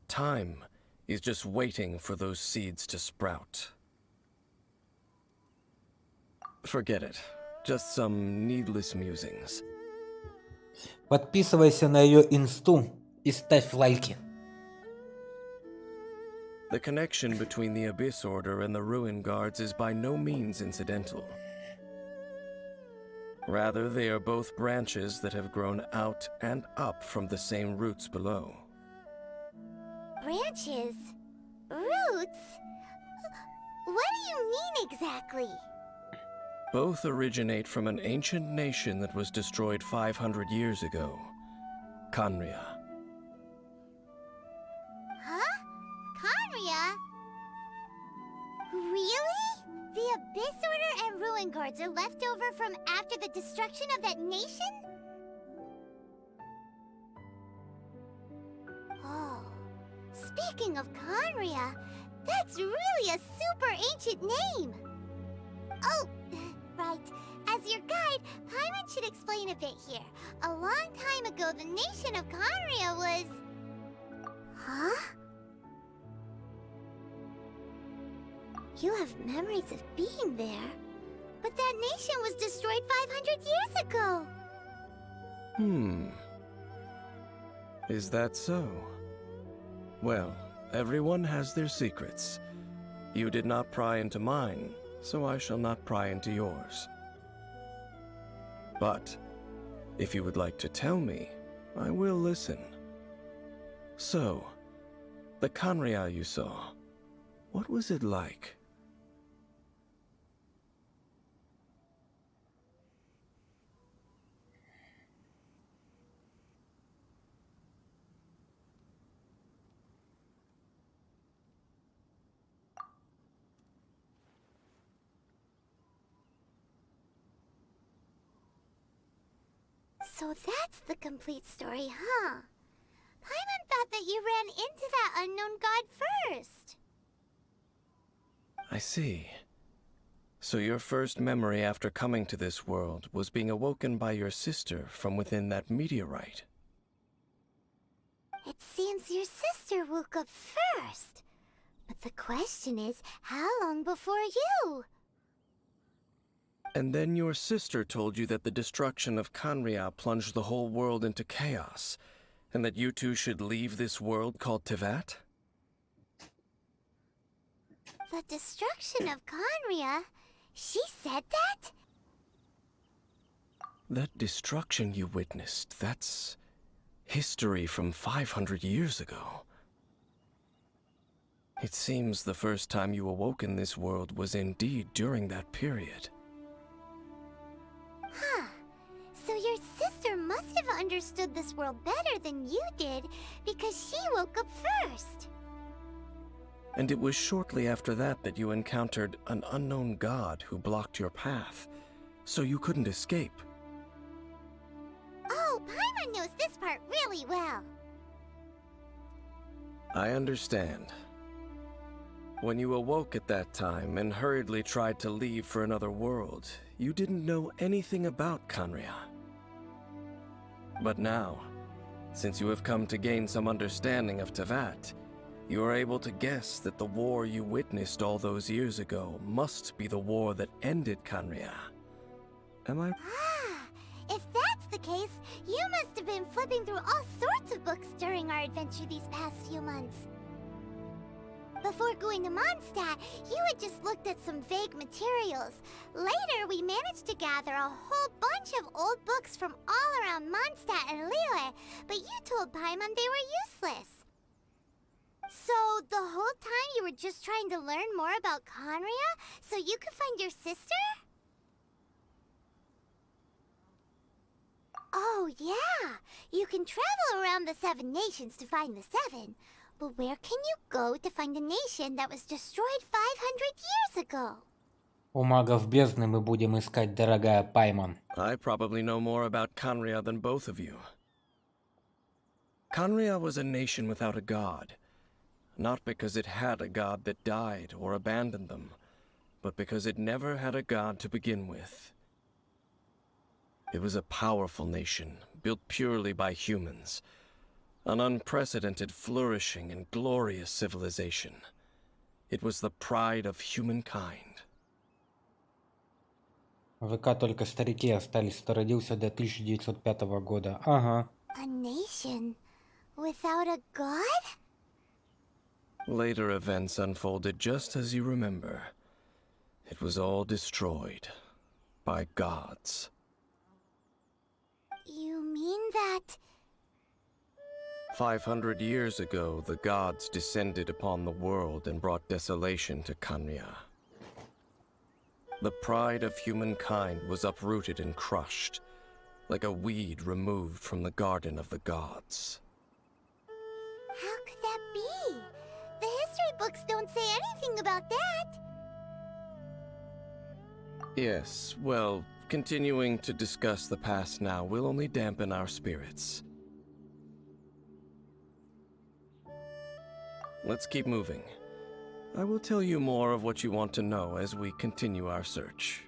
Time is just waiting for those seeds to sprout. Forget it. Just some needless musings. Подписывайся на ее инсту и ставь лайки. The connection between the Abyss Order and the Ruin Guards is by no means incidental. Rather, they are both branches that have grown out and up from the same roots below. Branches? Roots? What do you mean exactly? Both originate from an ancient nation that was destroyed 500 years ago, Khaenri'ah. Huh? Khaenri'ah? Really? The Abyss Order and Ruin Guards are left over from after the destruction of that nation? Oh. Speaking of Khaenri'ah, that's really a super ancient name! Oh, right. As your guide, Paimon should explain a bit here. A long time ago, the nation of Khaenri'ah was... Huh? You have memories of being there. But that nation was destroyed 500 years ago! Is that so? Well, everyone has their secrets. You did not pry into mine, so I shall not pry into yours. But, if you would like to tell me, I will listen. So, the Khaenri'ah you saw, what was it like? So that's the complete story, huh? Paimon thought that you ran into that unknown god first. I see. So your first memory after coming to this world was being awoken by your sister from within that meteorite. It seems your sister woke up first. But The question is, how long before you? And then your sister told you that the destruction of Canria plunged the whole world into chaos, and that you two should leave this world called Tevat? The destruction of Conria? She said that? That destruction you witnessed, that's history from 500 years ago. It seems the first time you awoke in this world was indeed during that period. Huh. So your sister must have understood this world better than you did, because she woke up first. And it was shortly after that that you encountered an unknown god who blocked your path, so you couldn't escape. Oh, Paimon knows this part really well. I understand. When you awoke at that time and hurriedly tried to leave for another world, you didn't know anything about Canria. But now, since you have come to gain some understanding of Tevat, you are able to guess that the war you witnessed all those years ago must be the war that ended Canria. Am I? Ah, if that's the case, you must have been flipping through all sorts of books during our adventure these past few months. Before going to Mondstadt, you had just looked at some vague materials. Later, we managed to gather a whole bunch of old books from all around Mondstadt and Liyue, but you told Paimon they were useless. So, the whole time you were just trying to learn more about Conria, so you could find your sister? Oh, yeah! You can travel around the 7 nations to find the 7. But where can you go to find a nation that was destroyed 500 years ago? У магов бездны мы будем искать, дорогая Паймон. I probably know more about Canria than both of you. Canria was a nation without a god. Not because it had a god that died or abandoned them, but because it never had a god to begin with. It was a powerful nation, built purely by humans. An unprecedented, flourishing, and glorious civilization. It was the pride of humankind. В ВК только старики остались, кто родился до 1905 года. Ага. A nation without a god? Later events unfolded just as you remember. It was all destroyed by gods. You mean that... 500 years ago, the gods descended upon the world and brought desolation to Canria. The pride of humankind was uprooted and crushed, like a weed removed from the garden of the gods. How could that be? The history books don't say anything about that. Yes, well, continuing to discuss the past now will only dampen our spirits. Let's keep moving. I will tell you more of what you want to know as we continue our search.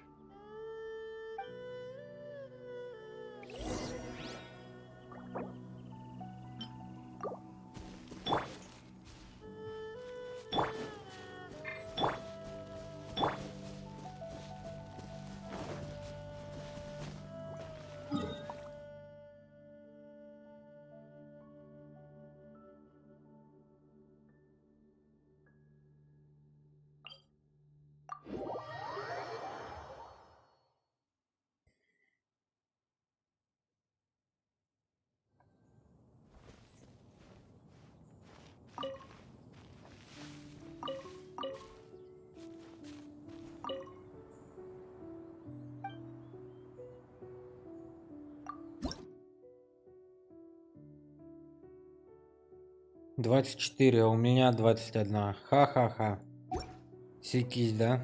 Двадцать 24, а у меня 21. Ха-ха-ха. Сикись, да?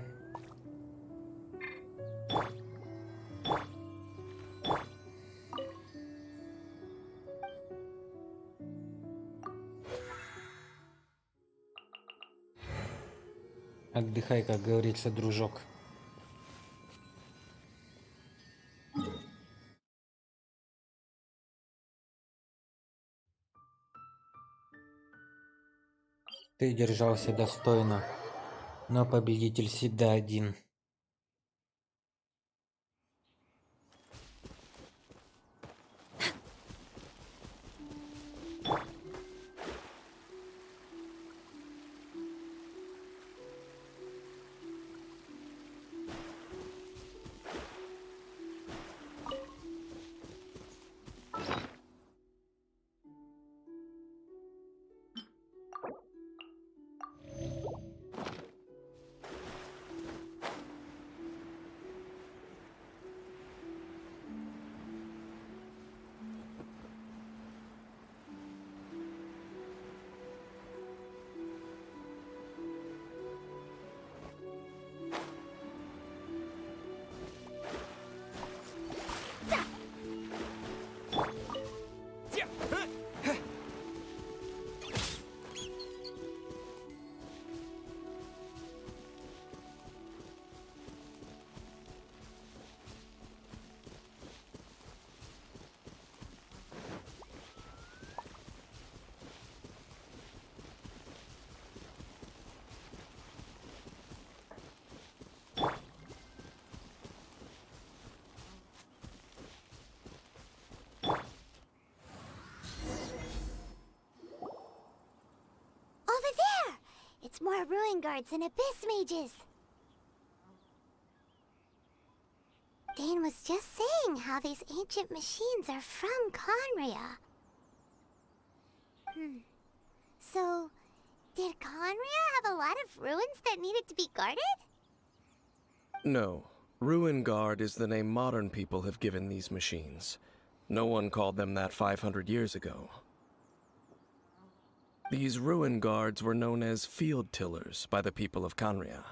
Отдыхай, как говорится, дружок. Ты держался достойно, но победитель всегда один. Over there! It's more ruin guards and abyss mages. Dane was just saying how these ancient machines are from Conria. So, did Conria have a lot of ruins that needed to be guarded? No. Ruin Guard is the name modern people have given these machines. No one called them that 500 years ago. These Ruin Guards were known as Field Tillers by the people of Conria.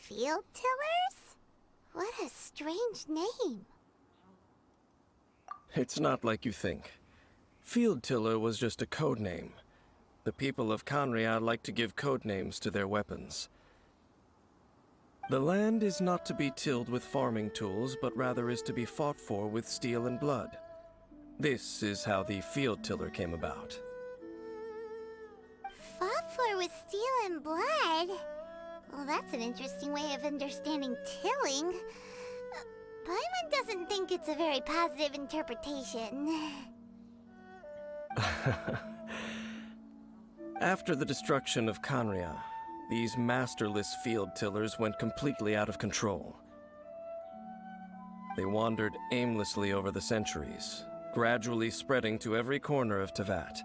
Field Tillers? What a strange name. It's not like you think. Field Tiller was just a code name. The people of Conria like to give code names to their weapons. The land is not to be tilled with farming tools, but rather is to be fought for with steel and blood. This is how the Field Tiller came about. Fought for with steel and blood? Well, that's an interesting way of understanding tilling. Paimon doesn't think it's a very positive interpretation. After the destruction of Conria, these masterless field tillers went completely out of control. They wandered aimlessly over the centuries, gradually spreading to every corner of Teyvat.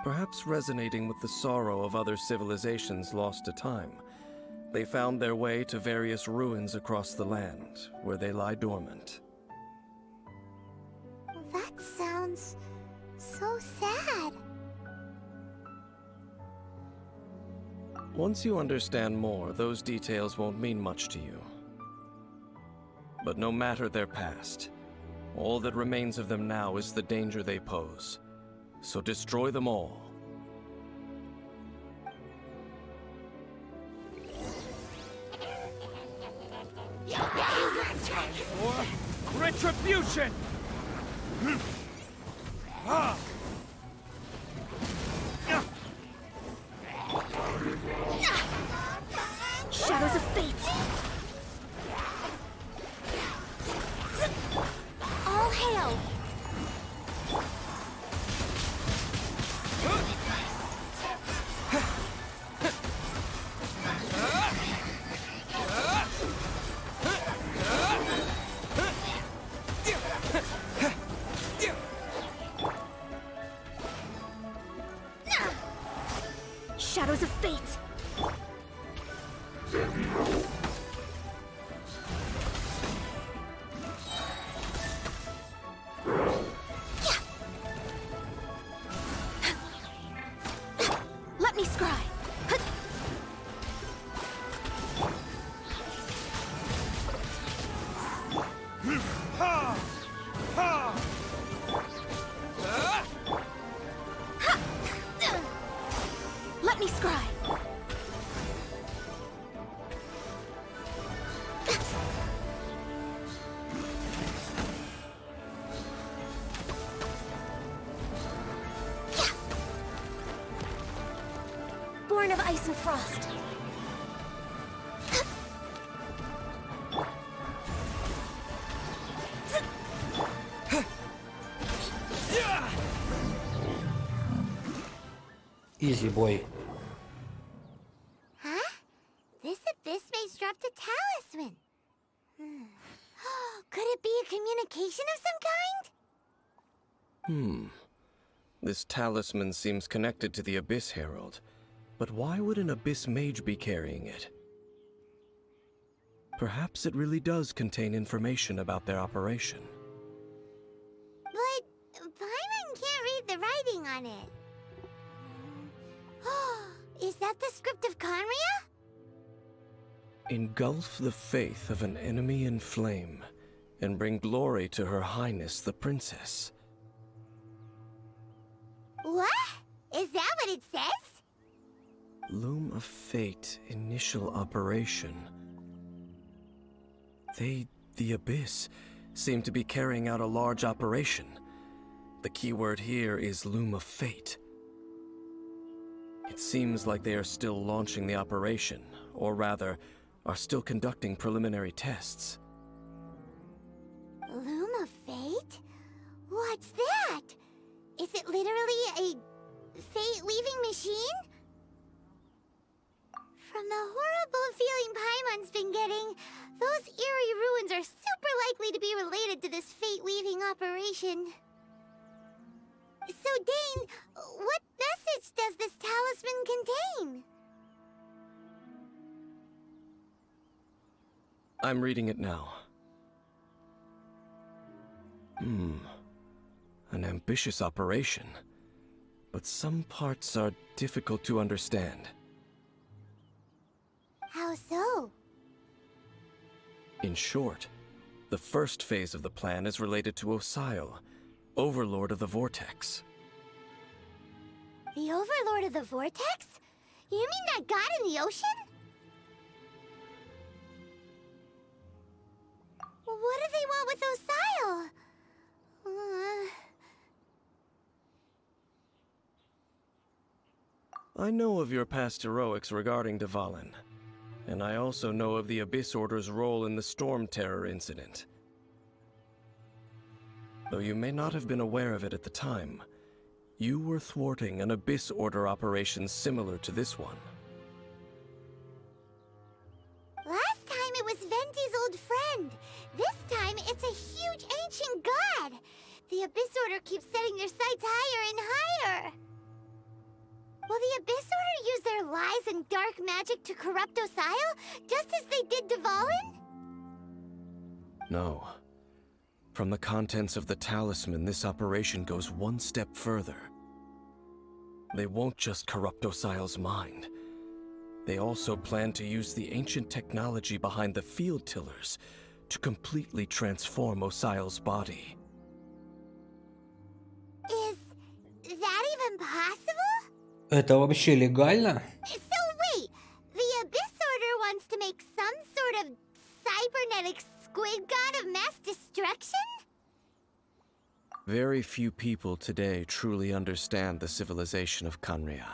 Perhaps resonating with the sorrow of other civilizations lost to time, they found their way to various ruins across the land, where they lie dormant. That sounds so sad. Once you understand more, those details won't mean much to you. But no matter their past, all that remains of them now is the danger they pose. So destroy them all. Time for retribution! Shadows of Fate! All hail! born of ice and frost. Easy boy. Huh? This abyss maze dropped a talisman. Could it be a communication of some kind? This talisman seems connected to the Abyss Herald. But why would an Abyss Mage be carrying it? Perhaps it really does contain information about their operation. But Paimon can't read the writing on it. Is that the script of Conria? Engulf the faith of an enemy in flame, and bring glory to Her Highness the Princess. What? Is that what it says? Loom of Fate initial operation. They, the Abyss, seem to be carrying out a large operation. The keyword here is Loom of Fate. It seems like they are still launching the operation, or rather, are still conducting preliminary tests. Loom of Fate? What's that? Is it literally a fate-weaving machine? From the horrible feeling Paimon's been getting, those eerie ruins are super likely to be related to this fate-weaving operation. So, Dane, what message does this talisman contain? I'm reading it now. An ambitious operation, but some parts are difficult to understand. How so? In short, the first phase of the plan is related to Osile, Overlord of the Vortex. The Overlord of the Vortex? You mean that god in the ocean? What do they want with Osile? I know of your past heroics regarding Dvalin, and I also know of the Abyss Order's role in the Storm Terror incident. Though you may not have been aware of it at the time, you were thwarting an Abyss Order operation similar to this one. Last time it was Venti's old friend. This time it's a huge ancient god. The Abyss Order keeps setting their sights higher and higher. Will the Abyss Order use their lies and dark magic to corrupt Osile, just as they did Dvalin? No. From the contents of the talisman, this operation goes one step further. They won't just corrupt Osile's mind. They also plan to use the ancient technology behind the field tillers to completely transform Osile's body. Is that even possible? Это вообще легально? So wait, the Abyss Order wants to make some sort of cybernetic squid god of mass destruction? Very few people today truly understand the civilization of Conria.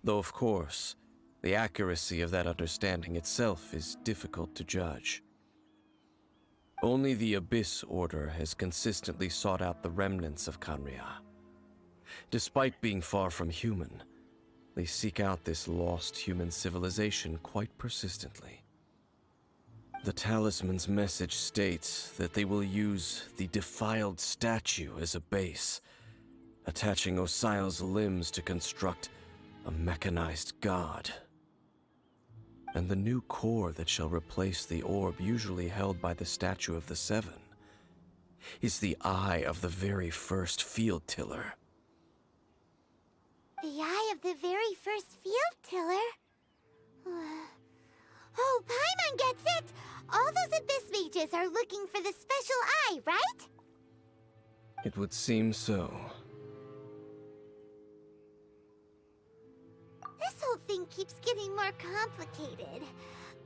Though of course, the accuracy of that understanding itself is difficult to judge. Only the Abyss Order has consistently sought out the remnants of Conria. Despite being far from human, they seek out this lost human civilization quite persistently. The talisman's message states that they will use the defiled statue as a base, attaching Osile's limbs to construct a mechanized god. And the new core that shall replace the orb usually held by the Statue of the Seven is the eye of the very first field tiller. The eye of the very first field tiller? Oh, Paimon gets it! All those Abyss mages are looking for the special eye, right? It would seem so. This whole thing keeps getting more complicated.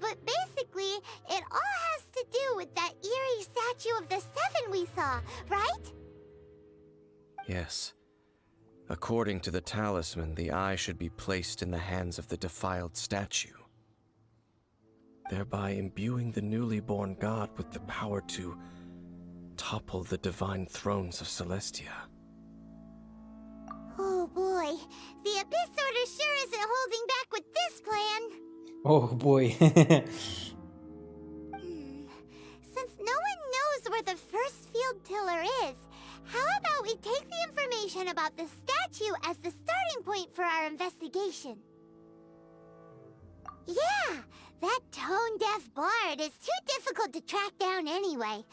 But basically, it all has to do with that eerie statue of the Seven we saw, right? Yes. According to the talisman, the eye should be placed in the hands of the defiled statue, thereby imbuing the newly born god with the power to topple the divine thrones of Celestia. Oh boy, the Abyss Order sure isn't holding back with this plan. Oh boy. Since no one knows where the first field pillar is, how about we take the information about the statue as the starting point for our investigation? Yeah, that tone-deaf bard is too difficult to track down anyway.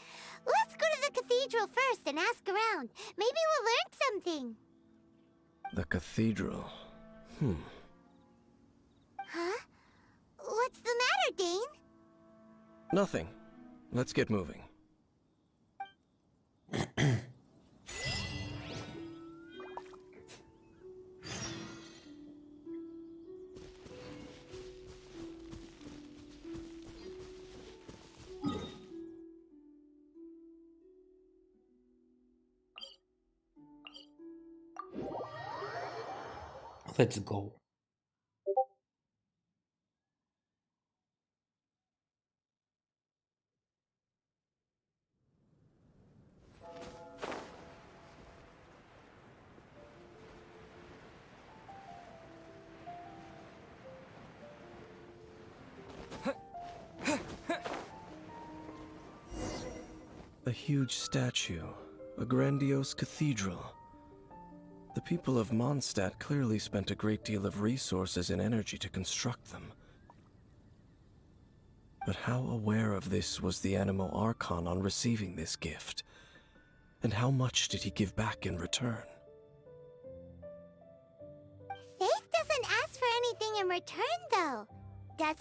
Let's go to the cathedral first and ask around. Maybe we'll learn something. The cathedral. Huh? What's the matter, Dane? Nothing. Let's get moving. Let's go. A huge statue, a grandiose cathedral. The people of Mondstadt clearly spent a great deal of resources and energy to construct them. But how aware of this was the Animo Archon on receiving this gift? And how much did he give back in return? Faith doesn't ask for anything in return, though, does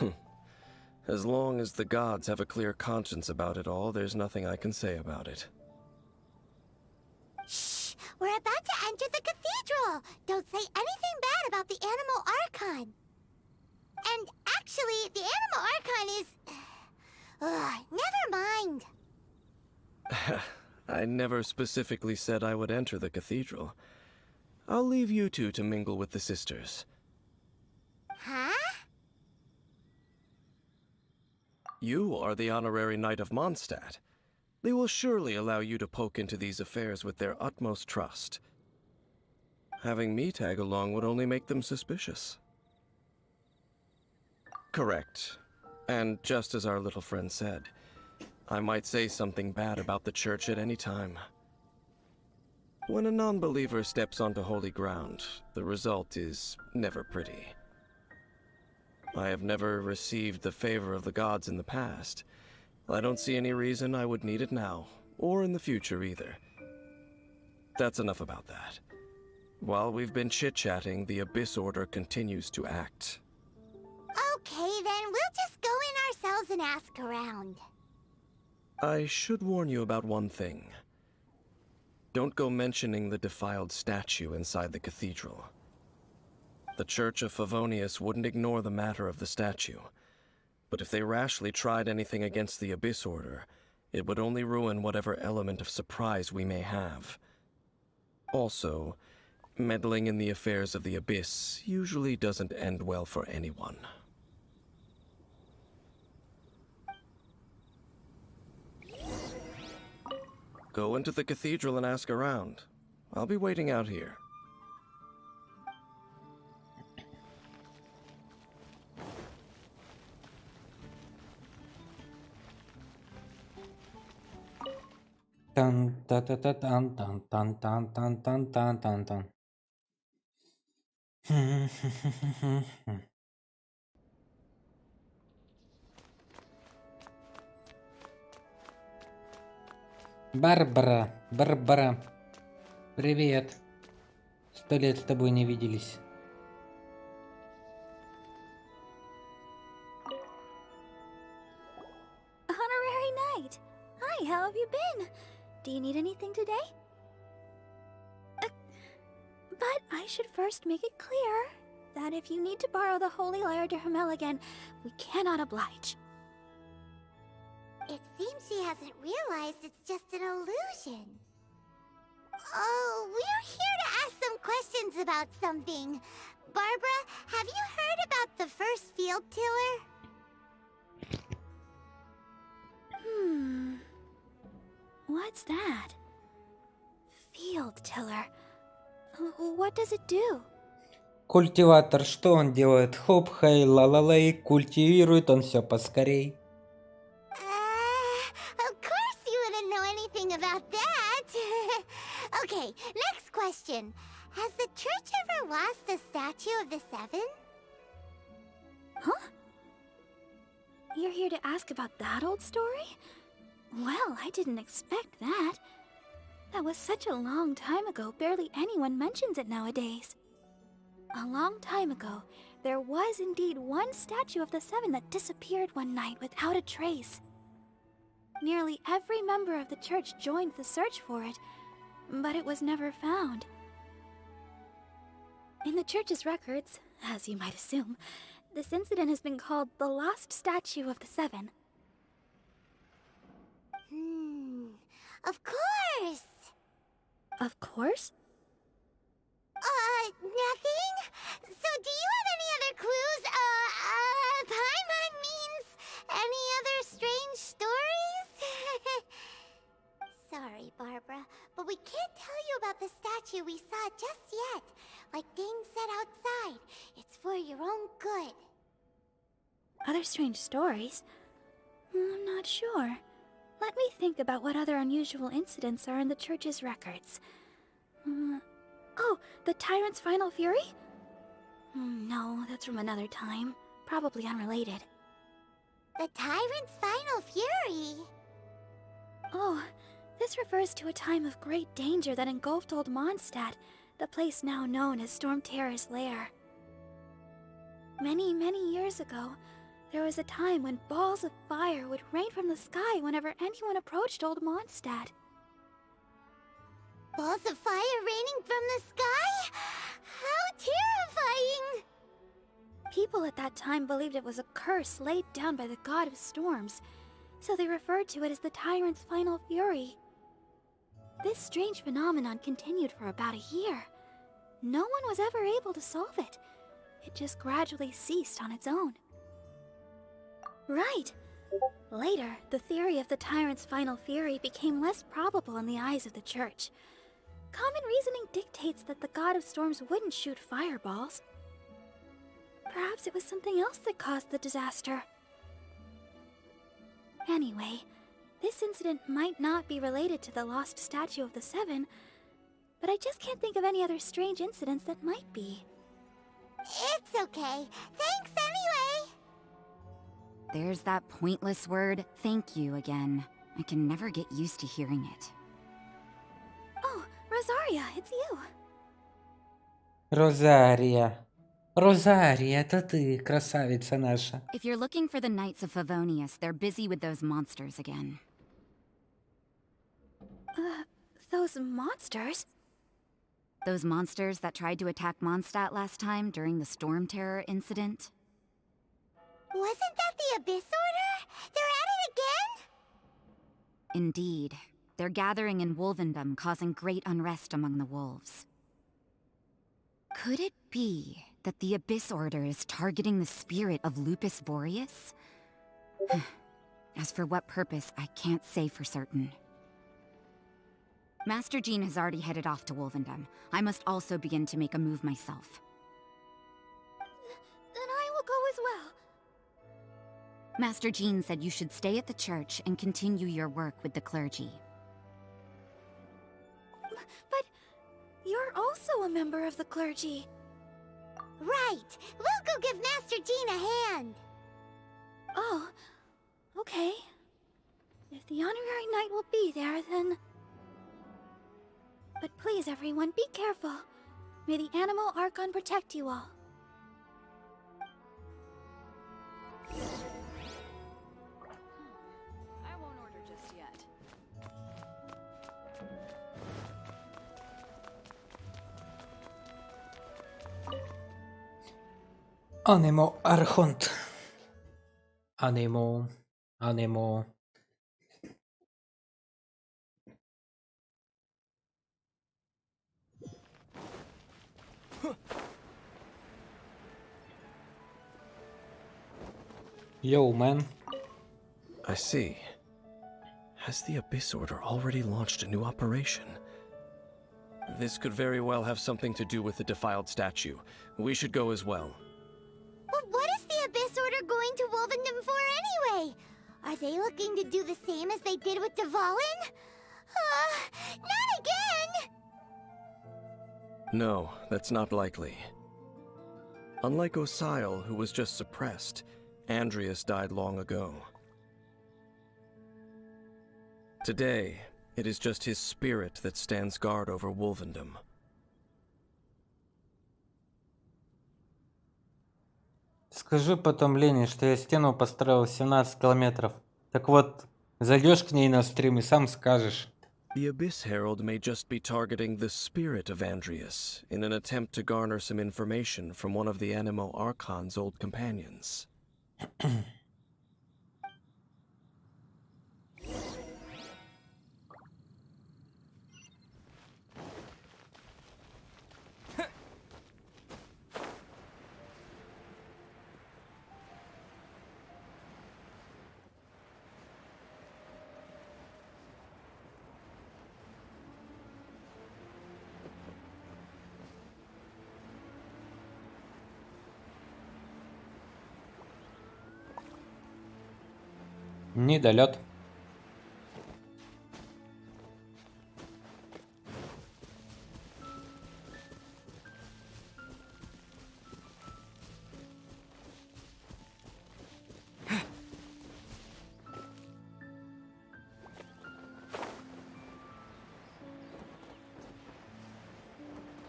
it? As long as the gods have a clear conscience about it all, there's nothing I can say about it. Shh! We're about to enter the cathedral! Don't say anything bad about the Animo Archon! And actually, the Animo Archon is... never mind! I never specifically said I would enter the cathedral. I'll leave you two to mingle with the sisters. Huh? You are the honorary knight of Mondstadt. They will surely allow you to poke into these affairs with their utmost trust. Having me tag along would only make them suspicious. Correct. And just as our little friend said, I might say something bad about the church at any time. When a non-believer steps onto holy ground, the result is never pretty. I have never received the favor of the gods in the past. I don't see any reason I would need it now, or in the future either. That's enough about that. While we've been chit-chatting, the Abyss Order continues to act. Okay, then we'll just go in ourselves and ask around. I should warn you about one thing. Don't go mentioning the defiled statue inside the cathedral. The Church of Favonius wouldn't ignore the matter of the statue, but if they rashly tried anything against the Abyss Order, it would only ruin whatever element of surprise we may have. Also, meddling in the affairs of the Abyss usually doesn't end well for anyone. Go into the cathedral and ask around. I'll be waiting out here. Tan ta ta ta tan tan tan tan tan tan tan tan tan. Барбара, привет. 100 лет с тобой не виделись. Honorary Knight! Hi, how have you been? Do you need anything today? But I should first make it clear that if you need to borrow the Holy Lyre to Hermel again, we cannot oblige. It seems she hasn't realized it's just an illusion. Oh, we're here to ask some questions about something. Barbara, have you heard about the first field tiller? What's that? Field tiller. What does it do? Культиватор, что он делает? Хоп, хей, ла-ла-лей, культивирует он все поскорей. Of course you wouldn't know anything about that. Okay, next question. Has the church ever lost a statue of the Seven? Huh? You're here to ask about that old story? Well, I didn't expect that. That was such a long time ago, barely anyone mentions it nowadays. A long time ago, there was indeed one statue of the Seven that disappeared one night without a trace. Nearly every member of the church joined the search for it, but it was never found. In the church's records, as you might assume, this incident has been called the Lost Statue of the Seven. Of course! Of course? Nothing? So do you have any other clues? Paimon means any other strange stories? Sorry, Barbara, but we can't tell you about the statue we saw just yet. Like Dane said outside, it's for your own good. Other strange stories? I'm not sure. Let me think about what other unusual incidents are in the church's records. Oh, the Tyrant's Final Fury? No, that's from another time. Probably unrelated. The Tyrant's Final Fury? Oh, this refers to a time of great danger that engulfed Old Mondstadt, the place now known as Storm Terror's lair. Many, many years ago, there was a time when balls of fire would rain from the sky whenever anyone approached Old Mondstadt. Balls of fire raining from the sky? How terrifying! People at that time believed it was a curse laid down by the god of storms, so they referred to it as the Tyrant's Final Fury. This strange phenomenon continued for about a year. No one was ever able to solve it. It just gradually ceased on its own. Right. Later, the theory of the Tyrant's Final Fury became less probable in the eyes of the church. Common reasoning dictates that the god of storms wouldn't shoot fireballs. Perhaps it was something else that caused the disaster. Anyway, this incident might not be related to the lost statue of the Seven, but I just can't think of any other strange incidents that might be. It's okay. Thanks anyway! There's that pointless word, thank you, again. I can never get used to hearing it. Oh, Rosaria, it's you. Розария. Розария, это ты, красавица наша. If you're looking for the Knights of Favonius, they're busy with those monsters again. Those monsters? Those monsters that tried to attack Mondstadt last time during the Storm Terror incident? Wasn't that the Abyss Order? They're at it again? Indeed. They're gathering in Wolvendom, causing great unrest among the wolves. Could it be that the Abyss Order is targeting the spirit of Lupus Boreas? As for what purpose, I can't say for certain. Master Jean has already headed off to Wolvendom. I must also begin to make a move myself. Then I will go as well. Master Jean said you should stay at the church and continue your work with the clergy. But you're also a member of the clergy. Right. We'll go give Master Jean a hand. Oh, okay. If the honorary knight will be there, then... But please, everyone, be careful. May the Animal Archon protect you all. I won't order just yet. Anemo Archont. Anemo. Yo, man. I see. Has the Abyss Order already launched a new operation? This could very well have something to do with the defiled statue. We should go as well. But what is the Abyss Order going to Wolvendom for anyway? Are they looking to do the same as they did with Dvalin? Not again! No, that's not likely. Unlike Osile, who was just suppressed, Andreas died long ago. Today, it is just his spirit that stands guard over Wolvendom. Скажи потом Лене, что я стену построил 17 километров. Так вот, зайдешь к ней на стрим и сам скажешь. The Abyss Herald may just be targeting the spirit of Andreas in an attempt to garner some information from one of the Animo Archon's old companions. Недолет.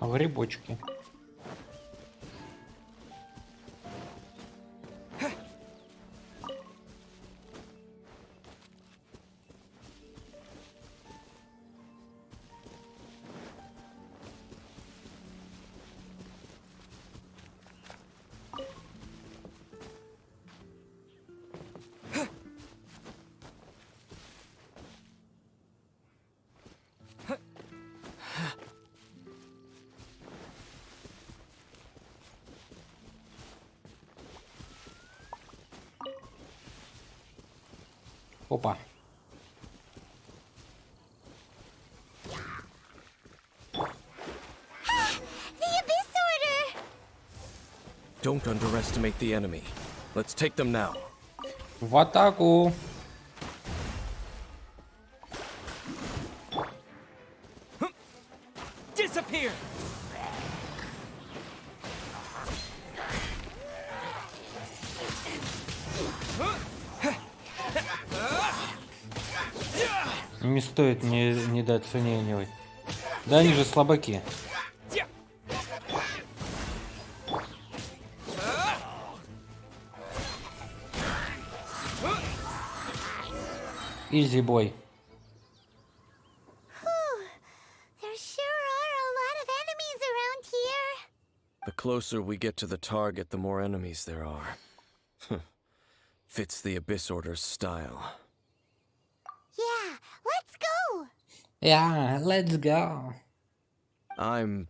Грибочки. Опа. The Abyss Order! Don't underestimate the enemy. Let's take them now. В атаку. Disappear! Не стоит недооценивать. Да они же слабаки. Изи бой. There sure are a lot of enemies around here. The closer we get to the target, the more enemies there are. Fits the Abyss Order's style. Yeah, let's go! Yeah, let's go. I'm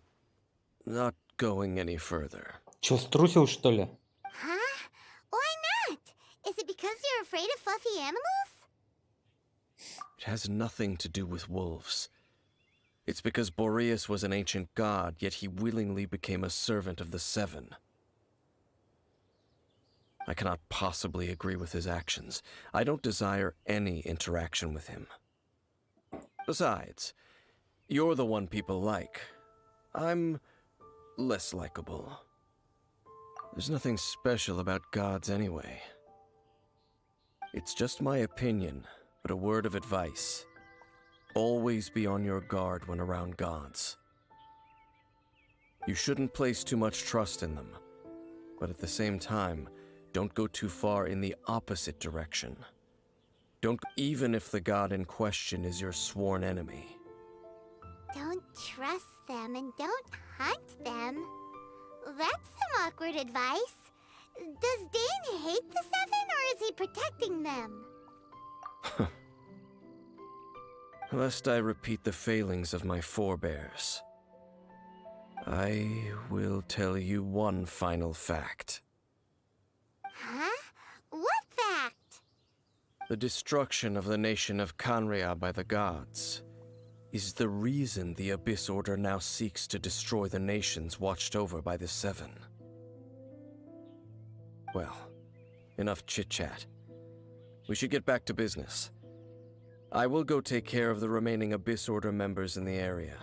not going any further. Чё, струсил, что ли? Huh? Why not? Is it because you're afraid of fluffy animals? It has nothing to do with wolves. It's because Boreas was an ancient god, yet he willingly became a servant of the Seven. I cannot possibly agree with his actions. I don't desire any interaction with him. Besides, you're the one people like. I'm less likable. There's nothing special about gods anyway. It's just my opinion, but a word of advice. Always be on your guard when around gods. You shouldn't place too much trust in them, but at the same time, don't go too far in the opposite direction. Don't, even if the god in question is your sworn enemy. Don't trust them and don't hunt them. That's some awkward advice. Does Dane hate the Seven, or is he protecting them? Lest I repeat the failings of my forebears, I will tell you one final fact. Huh? What The destruction of the nation of Kanria by the gods is the reason the Abyss Order now seeks to destroy the nations watched over by the Seven. Well, enough chit-chat. We should get back to business. I will go take care of the remaining Abyss Order members in the area.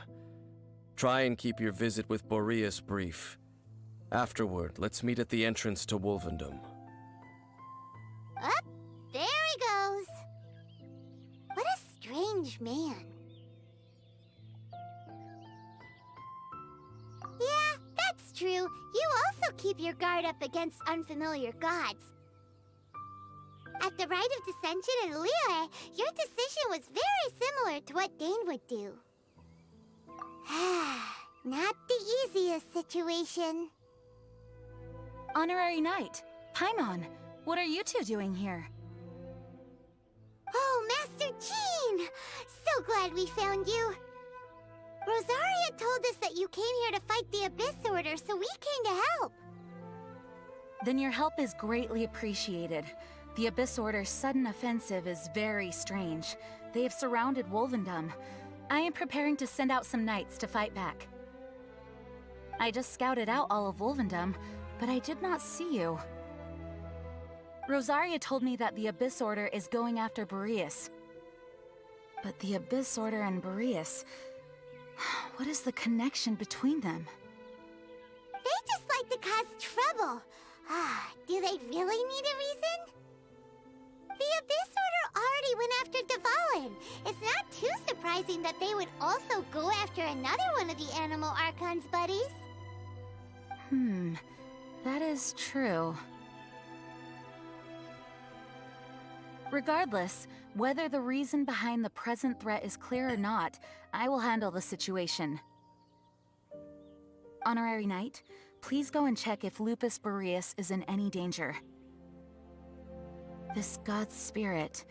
Try and keep your visit with Boreas brief. Afterward, let's meet at the entrance to Wolvendom. Up, there he goes. What a strange man. Yeah, that's true. You also keep your guard up against unfamiliar gods. At the Rite of Dissension in Liyue, your decision was very similar to what Dane would do. Not the easiest situation. Honorary Knight, Paimon, what are you two doing here? Oh, Master Jean! So glad we found you. Rosaria told us that you came here to fight the Abyss Order, so we came to help. Then your help is greatly appreciated. The Abyss Order's sudden offensive is very strange. They have surrounded Wolvendom. I am preparing to send out some knights to fight back. I just scouted out all of Wolvendom, but I did not see you. Rosaria told me that the Abyss Order is going after Boreas. But the Abyss Order and Boreas... what is the connection between them? They just like to cause trouble. Do they really need a reason? The Abyss Order already went after Dvalin. It's not too surprising that they would also go after another one of the Animal Archon's buddies. That is true. Regardless, whether the reason behind the present threat is clear or not, I will handle the situation. Honorary Knight, please go and check if Lupus Boreas is in any danger. This god's spirit...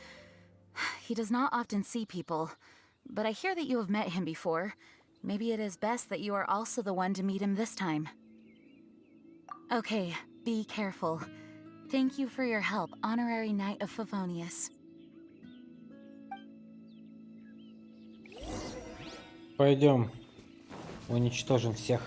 he does not often see people, but I hear that you have met him before. Maybe it is best that you are also the one to meet him this time. Okay, be careful. Thank you for your help, Honorary Knight of Favonius. Пойдем. Уничтожим всех.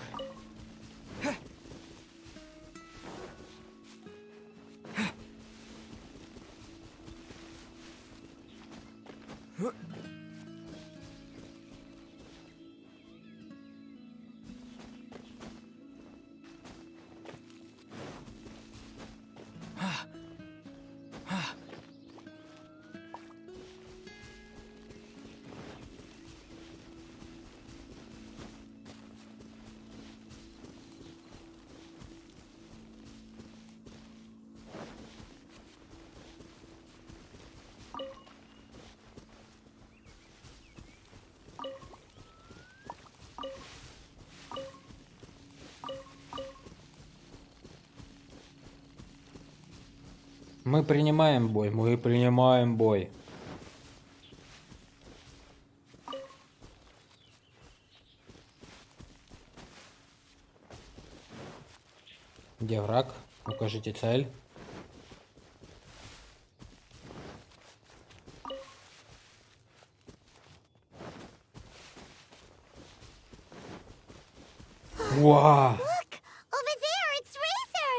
Мы принимаем бой, мы принимаем бой. Где враг? Укажите цель. Wow. Look! Over there, it's Razor!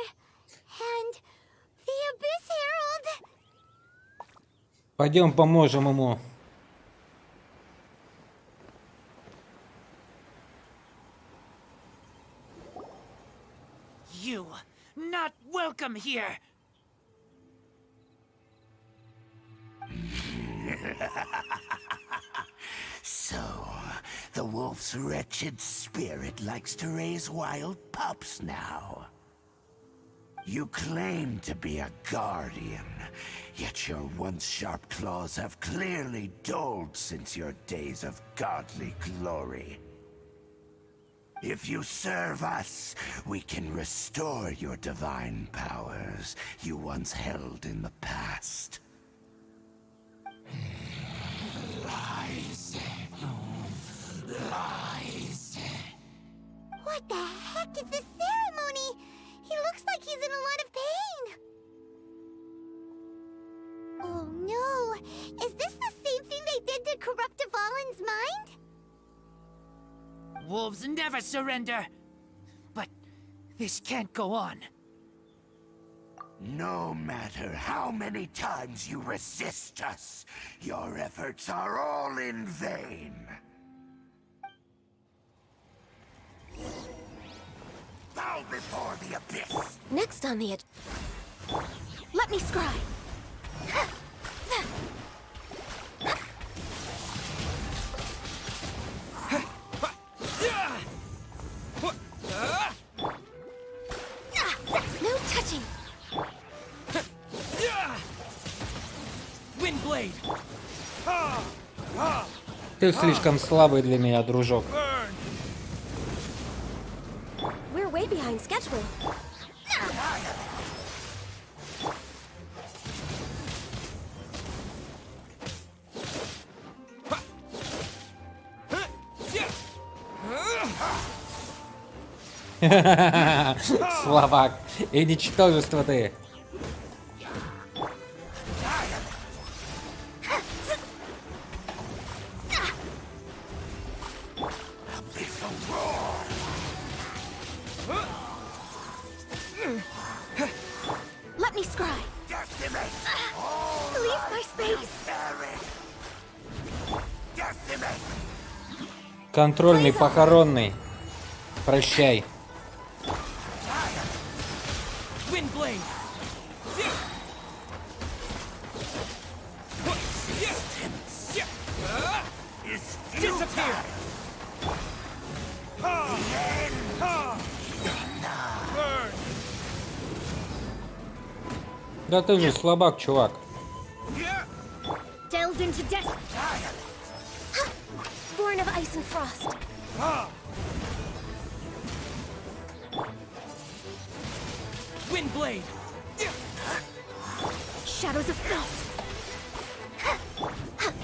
And the Abyss Herald! Пойдем поможем ему. You, not welcome here! So, the wolf's wretched spirit likes to raise wild pups now. You claim to be a guardian, yet your once sharp claws have clearly dulled since your days of godly glory. If you serve us, we can restore your divine powers you once held in the past. Lies. Lies. What the heck is this ceremony? He looks like he's in a lot of pain. Oh no, Wolves never surrender. But this can't go on. No matter how many times you resist us, your efforts are all in vain. Bow before the abyss! Next on the Let me scry. No touching! Windblade! Ты слишком слабый для меня, дружок. We're way behind schedule. Слабак. И ничтожество ты. Let me scry. Leave my space. Контрольный, похоронный. Прощай. Windblade! Disappear! Да ты же слабак, чувак. Delved into death. Born of ice and frost. Windblade! Shadows of fate.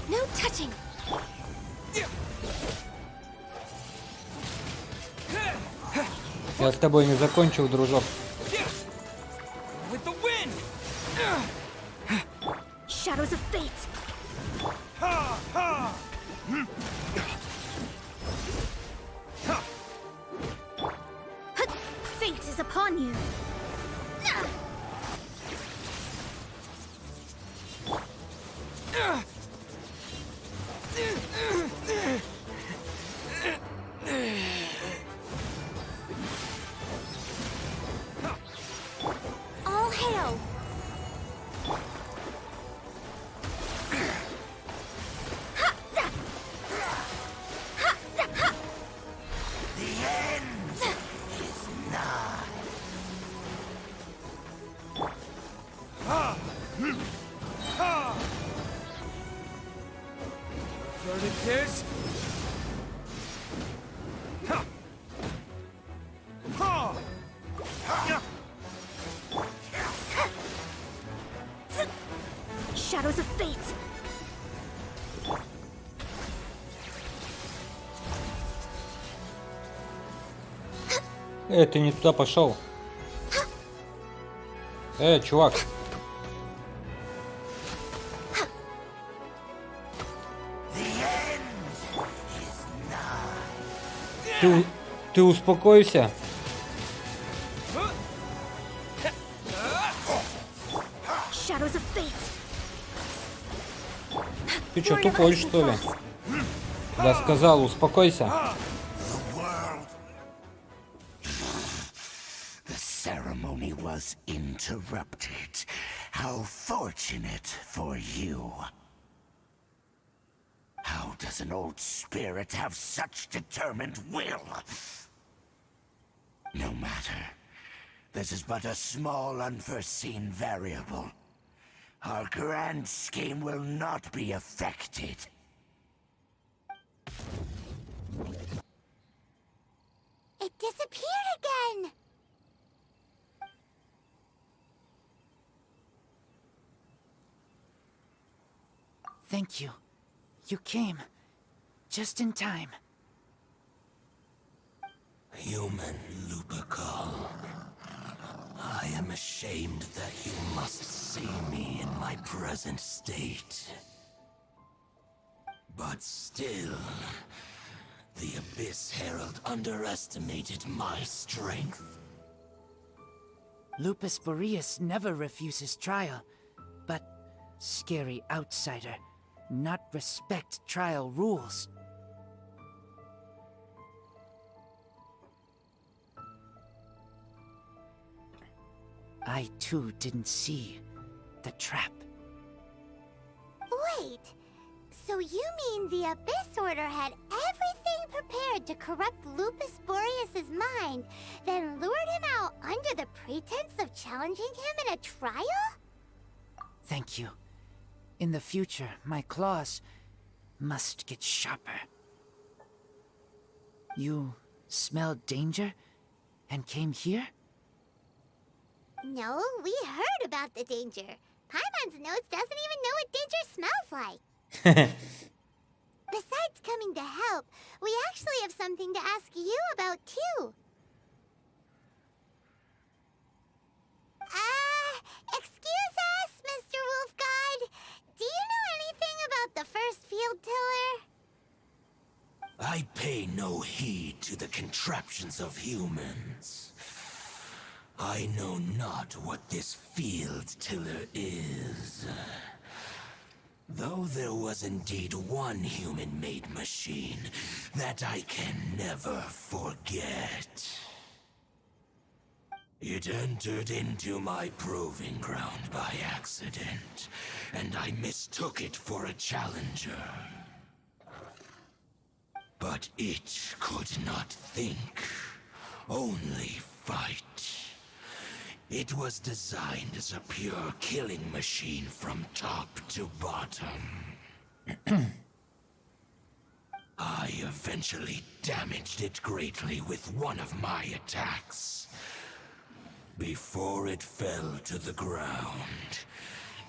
No touching! Я с тобой не закончил, дружок. With the wind! Shadows of fate. Fate is upon you. All hail! Verdict is... Shadows of fate. Ты не туда пошел. Чувак. Ты успокойся. Shadows of fate. Ты что, тупой, что ли? Да сказал, успокойся. The ceremony was interrupted. How fortunate for you. How does an old spirit have such determined will? No matter. This is but a small unforeseen variable. Our grand scheme will not be affected. It disappeared again! Thank you. You came. Just in time. Human Lupercal. I am ashamed that you must see me in my present state. But still, The Abyss Herald underestimated my strength. Lupus Boreas never refuses trial, but scary outsider, not respect trial rules. I too didn't see the trap. Wait, so you mean the Abyss Order had everything prepared to corrupt Lupus Boreas' mind, then lured him out under the pretense of challenging him in a trial? Thank you. In the future, my claws must get sharper. You smelled danger and came here? No, we heard about the danger. Paimon's nose doesn't even know what danger smells like. Besides coming to help, we actually have something to ask you about too. Excuse us, Mr. Wolf God. Do you know anything about the first field tiller? I pay no heed to the contraptions of humans. I know not what this field tiller is. Though there was indeed one human-made machine that I can never forget. It entered into my proving ground by accident, and I mistook it for a challenger. But it could not think, only fight. It was designed as a pure killing machine from top to bottom. I eventually damaged it greatly with one of my attacks. Before it fell to the ground,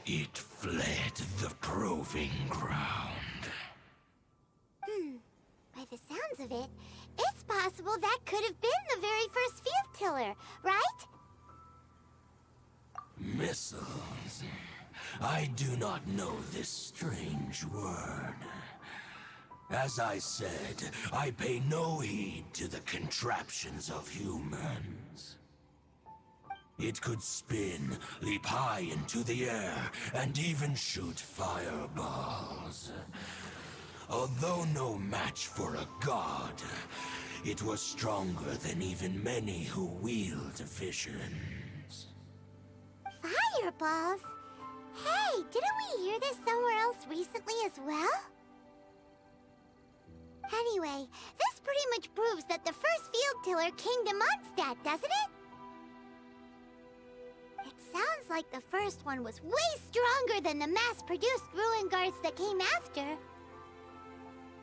it fled the proving ground. By the sounds of it, it's possible that could have been the very first field tiller, right? Missiles. I do not know this strange word. As I said, I pay no heed to the contraptions of humans. It could spin, leap high into the air, and even shoot fireballs. Although no match for a god, it was stronger than even many who wield visions. Fireballs? Hey, didn't we hear this somewhere else recently as well? Anyway, this pretty much proves that the first field tiller came to Mondstadt, doesn't it? It sounds like the first one was way stronger than the mass-produced ruin guards that came after.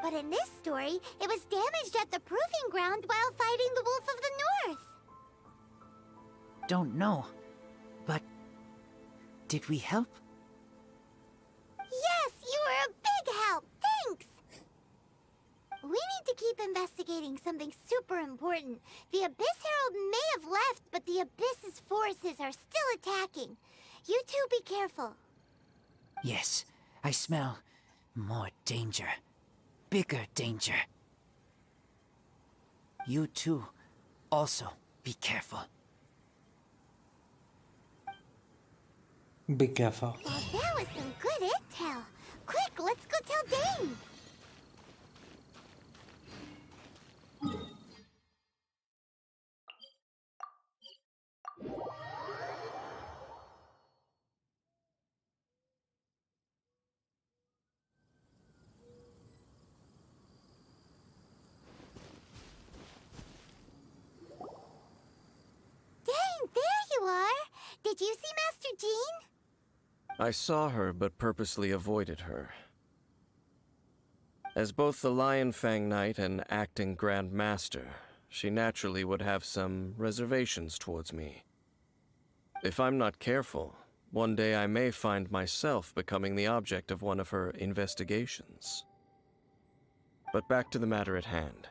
But in this story, it was damaged at the proving ground while fighting the Wolf of the North. Don't know, but did we help? Yes, you were a big help. Thanks. We need to keep investigating something super important. The Abyss Herald may have left, but the Abyss's forces are still attacking. You two be careful. Yes, I smell more danger. Bigger danger. You too, also be careful. Be careful. Well, that was some good intel. Quick, let's go tell Dane. Dane, there you are. Did you see Master Jean? I saw her, but purposely avoided her. As both the Lion Fang Knight and acting Grand Master, she naturally would have some reservations towards me. If I'm not careful, one day I may find myself becoming the object of one of her investigations. But back to the matter at hand.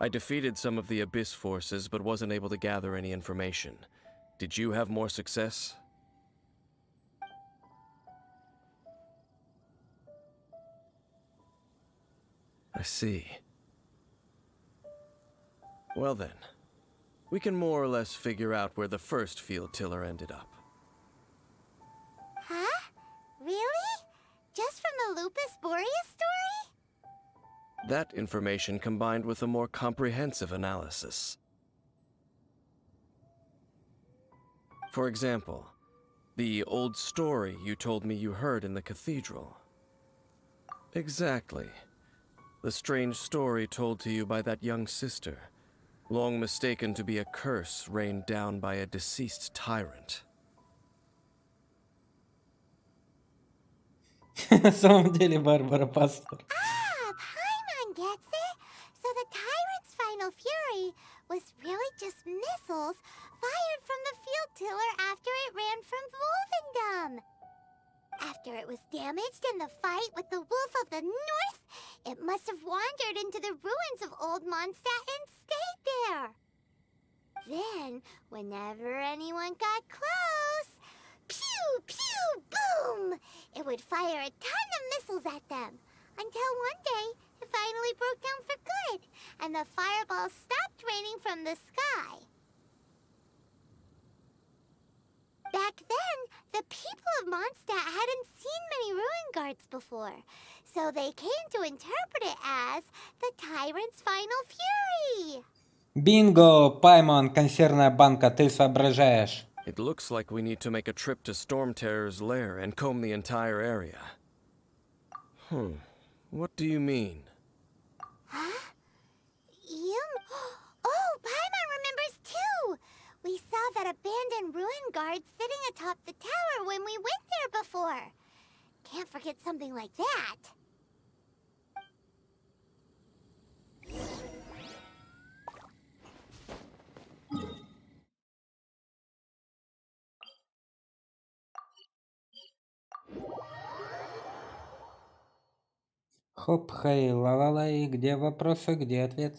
I defeated some of the Abyss forces, but wasn't able to gather any information. Did you have more success? I see. Well then, we can more or less figure out where the first field tiller ended up. Huh? Really? Just from the Lupus Boreas story? That information combined with a more comprehensive analysis. For example, the old story you told me you heard in the cathedral. Exactly. The strange story told to you by that young sister, long mistaken to be a curse rained down by a deceased tyrant. На самом деле Барбара пастор. Ah, Paimon gets it. So the tyrant's final fury was really just missiles fired from the field tiller after it ran from Wolvendom. After it was damaged in the fight with the Wolf of the North, it must have wandered into the ruins of Old Mondstadt and stayed there. Then, whenever anyone got close, pew, pew, boom! It would fire a ton of missiles at them, until one day it finally broke down for good, and the fireballs stopped raining from the sky. Back then, the people of Mondstadt hadn't seen many ruin guards before, so they came to interpret it as the tyrant's final fury. Бинго, Паймон, консервная банка, ты соображаешь. It looks like we need to make a trip to Storm Terror's lair and comb the entire area. What do you mean? Huh? Oh, Paimon remembers too! We saw that abandoned ruin guard sitting atop the tower when we went there before. Can't forget something like that. Хоп, хей, ла-ла-ла, и где вопросы, где ответ?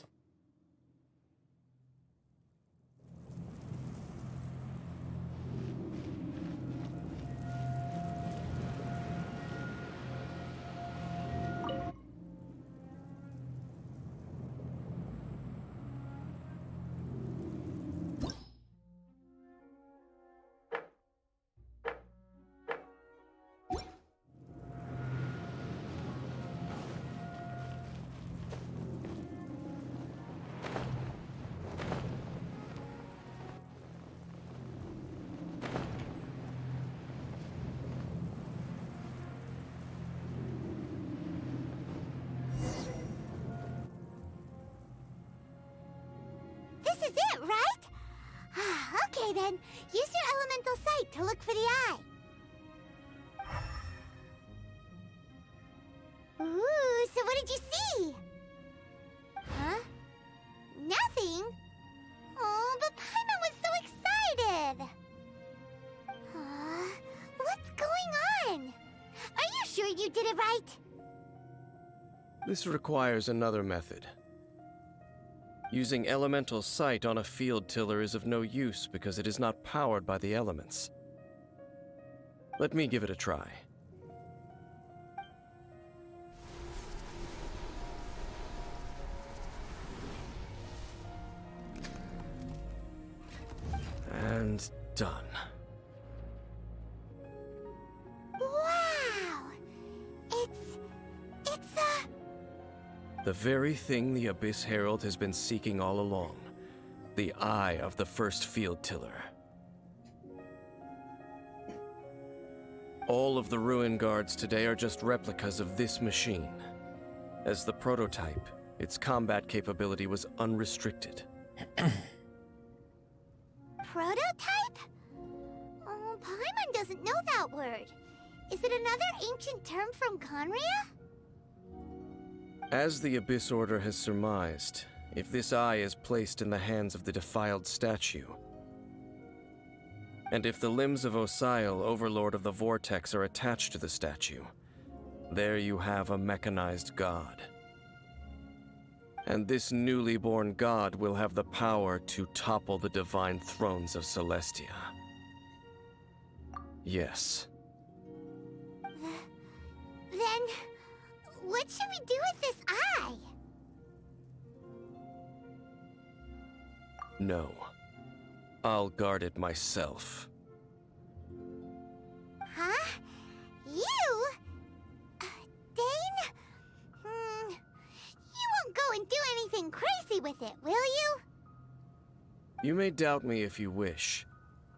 This is it, right? Okay then, use your elemental sight to look for the eye. Ooh, so what did you see? Huh? Nothing? Oh, but Paimon was so excited! What's going on? Are you sure you did it right? This requires another method. Using elemental sight on a field tiller is of no use because it is not powered by the elements. Let me give it a try. And done. Wow! It's The very thing the Abyss Herald has been seeking all along. The eye of the first field tiller. All of the ruin guards today are just replicas of this machine. As the prototype, its combat capability was unrestricted. Prototype? Oh, Paimon doesn't know that word. Is it another ancient term from Conria? As the Abyss Order has surmised, if this eye is placed in the hands of the defiled statue, and if the limbs of Osial, Overlord of the Vortex, are attached to the statue, there you have a mechanized god. And this newly born god will have the power to topple the divine thrones of Celestia. Yes. Then, what should we do with this eye? No. I'll guard it myself. Huh? You? Dane? You won't go and do anything crazy with it, will you? You may doubt me if you wish,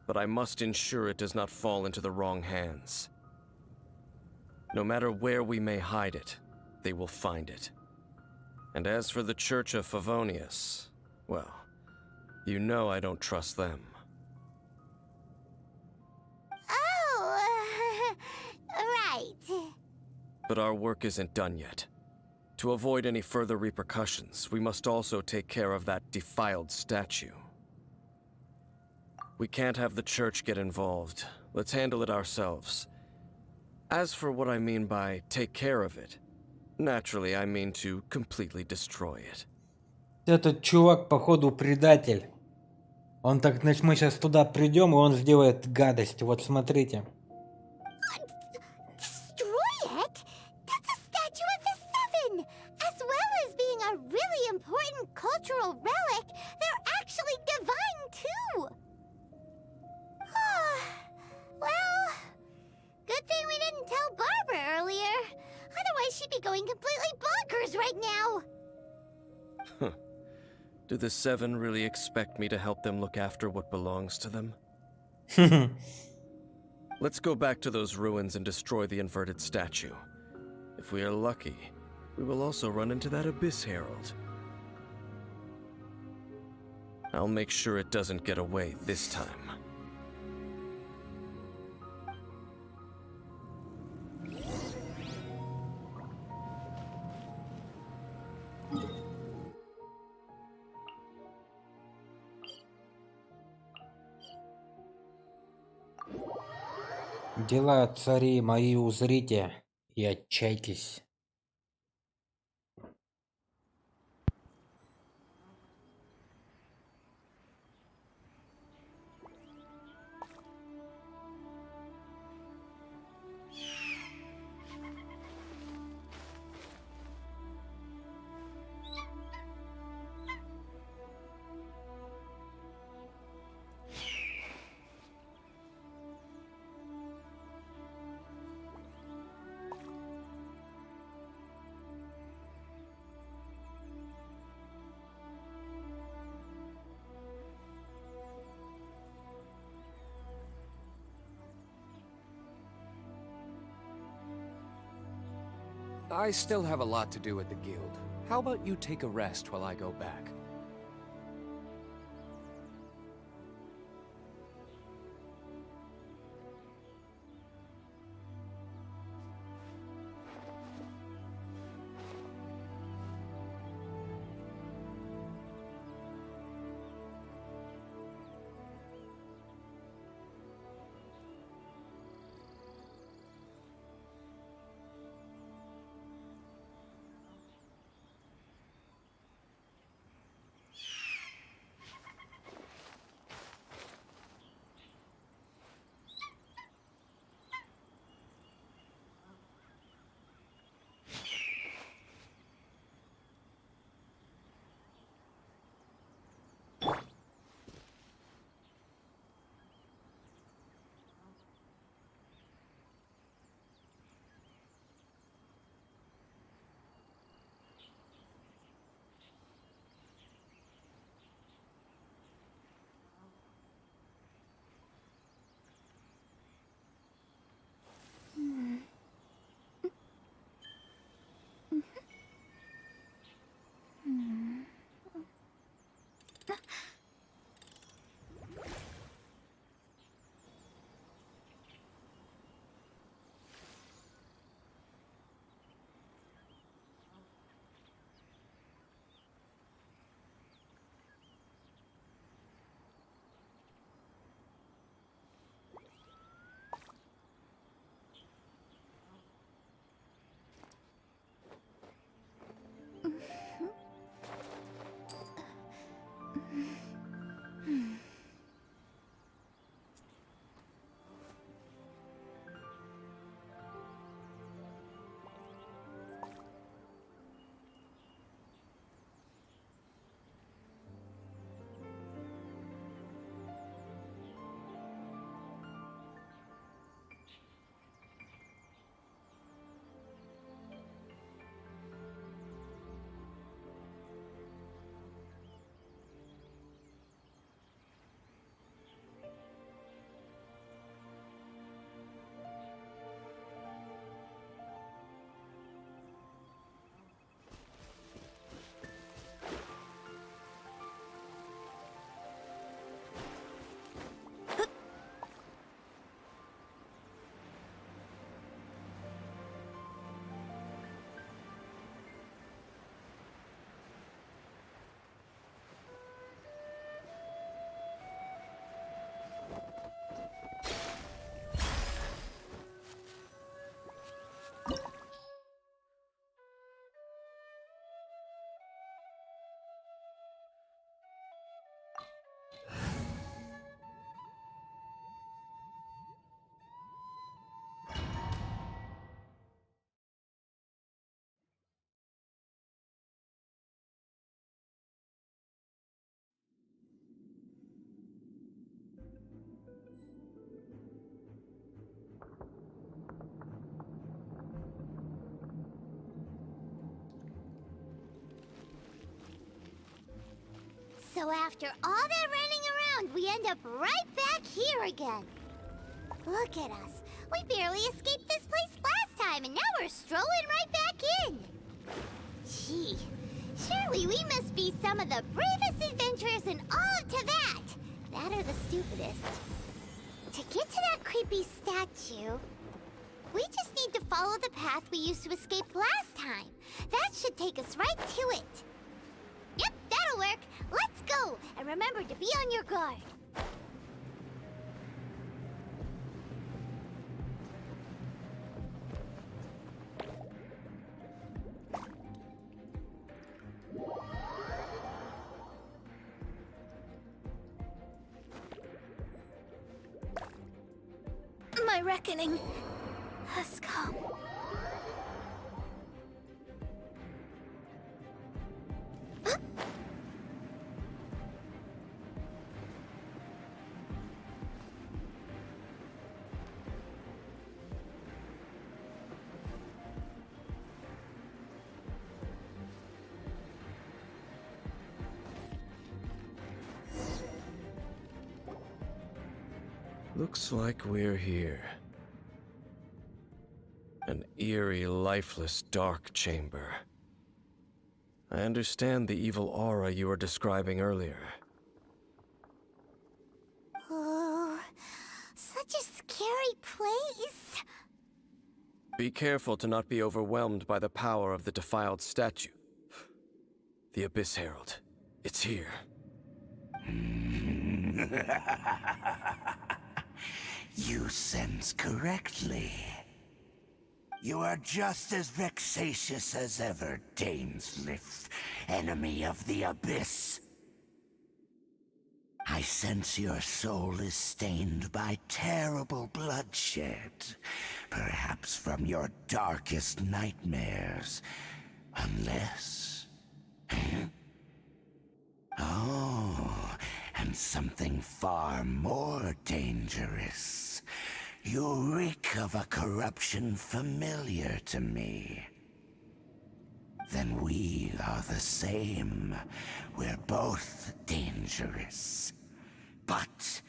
but I must ensure it does not fall into the wrong hands. No matter where we may hide it, they will find it. And as for the Church of Favonius, well, you know I don't trust them. Oh, right. But our work isn't done yet. To avoid any further repercussions, we must also take care of that defiled statue. We can't have the church get involved. Let's handle it ourselves. As for what I mean by take care of it, naturally I mean to completely destroy it. Этот чувак, походу, предатель. Он так, значит, мы сейчас туда придем, и он сделает гадость. Вот смотрите. Destroy it? That's a statue of the Seven! As well as being a really important cultural relic, they're actually divine too! Well, good thing we didn't tell Barbara earlier. Otherwise she'd be going completely bonkers right now! Do the Seven really expect me to help them look after what belongs to them? Let's go back to those ruins and destroy the inverted statue. If we are lucky, we will also run into that Abyss Herald. I'll make sure it doesn't get away this time. Дела цари мои узрите и отчайтесь. I still have a lot to do at the guild. How about you take a rest while I go back? So after all that running around, we end up right back here again. Look at us. We barely escaped this place last time, and now we're strolling right back in. Gee, surely we must be some of the bravest adventurers in all of Teyvat. That or the stupidest. To get to that creepy statue, we just need to follow the path we used to escape last time. That should take us right to it. Yep, that'll work. Let's go, and remember to be on your guard. My reckoning has come. Looks like we're here. An eerie, lifeless, dark chamber. I understand the evil aura you were describing earlier. Oh, such a scary place. Be careful to not be overwhelmed by the power of the defiled statue. The Abyss Herald. It's here. You sense correctly. You are just as vexatious as ever, Dainsleif, enemy of the Abyss. I sense your soul is stained by terrible bloodshed, perhaps from your darkest nightmares, unless... Oh, and something far more dangerous. You reek of a corruption familiar to me. Then we are the same. We're both dangerous. But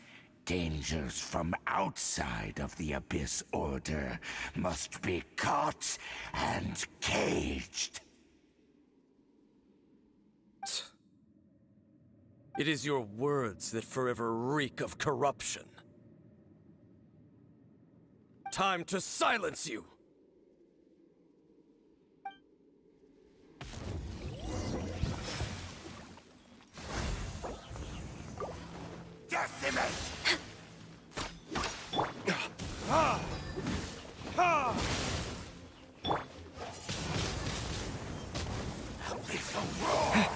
dangers from outside of the Abyss Order must be caught and caged. It is your words that forever reek of corruption. Time to silence you! Decimate! Abyssal roar!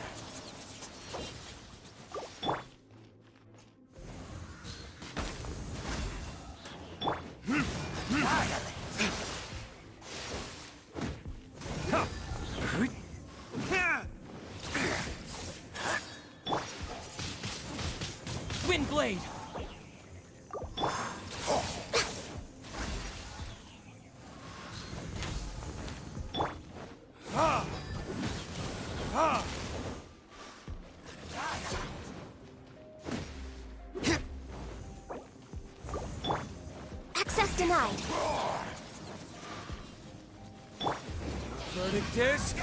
Windblade! Access denied. Verdict is...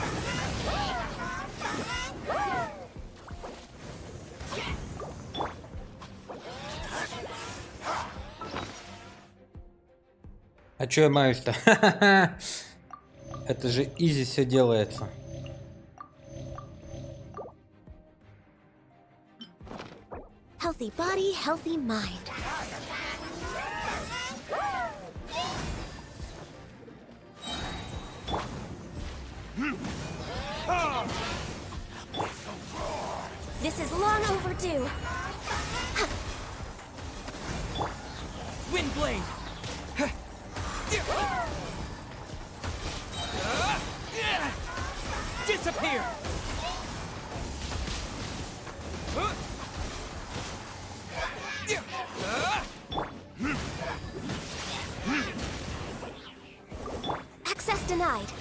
А чё я маюсь-то? Это же изи все делается. Healthy body, healthy mind. This is long overdue. Windblade! Disappear! Access denied.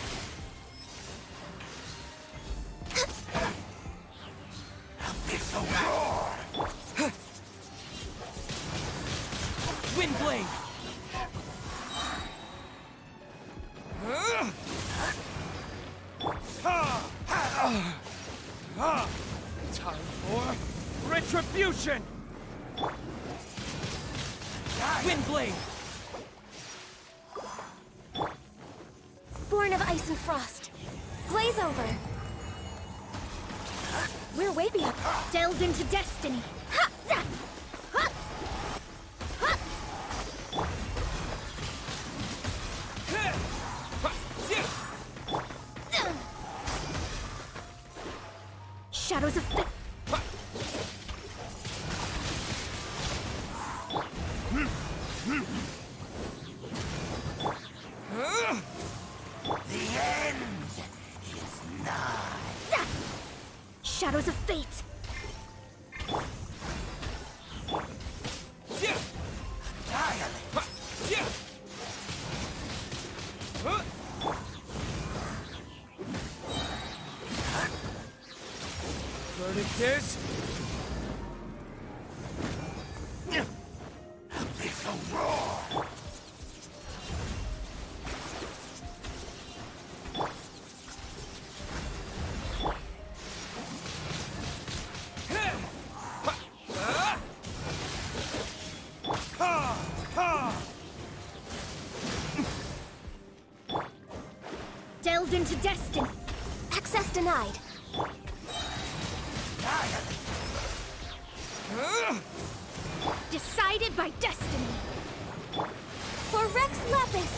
Abyssal roar! blade! Time for retribution! Wind blade! Born of ice and frost. Glaze over. We're way beyond. Delved into destiny. Ha! Zap! Ha! Ha! Shadows of fate. The end is nigh. Shadows of fate. Verdict is... Abyssal roar. Delved into destiny. Access denied. Decided by destiny. For Rex Lapis.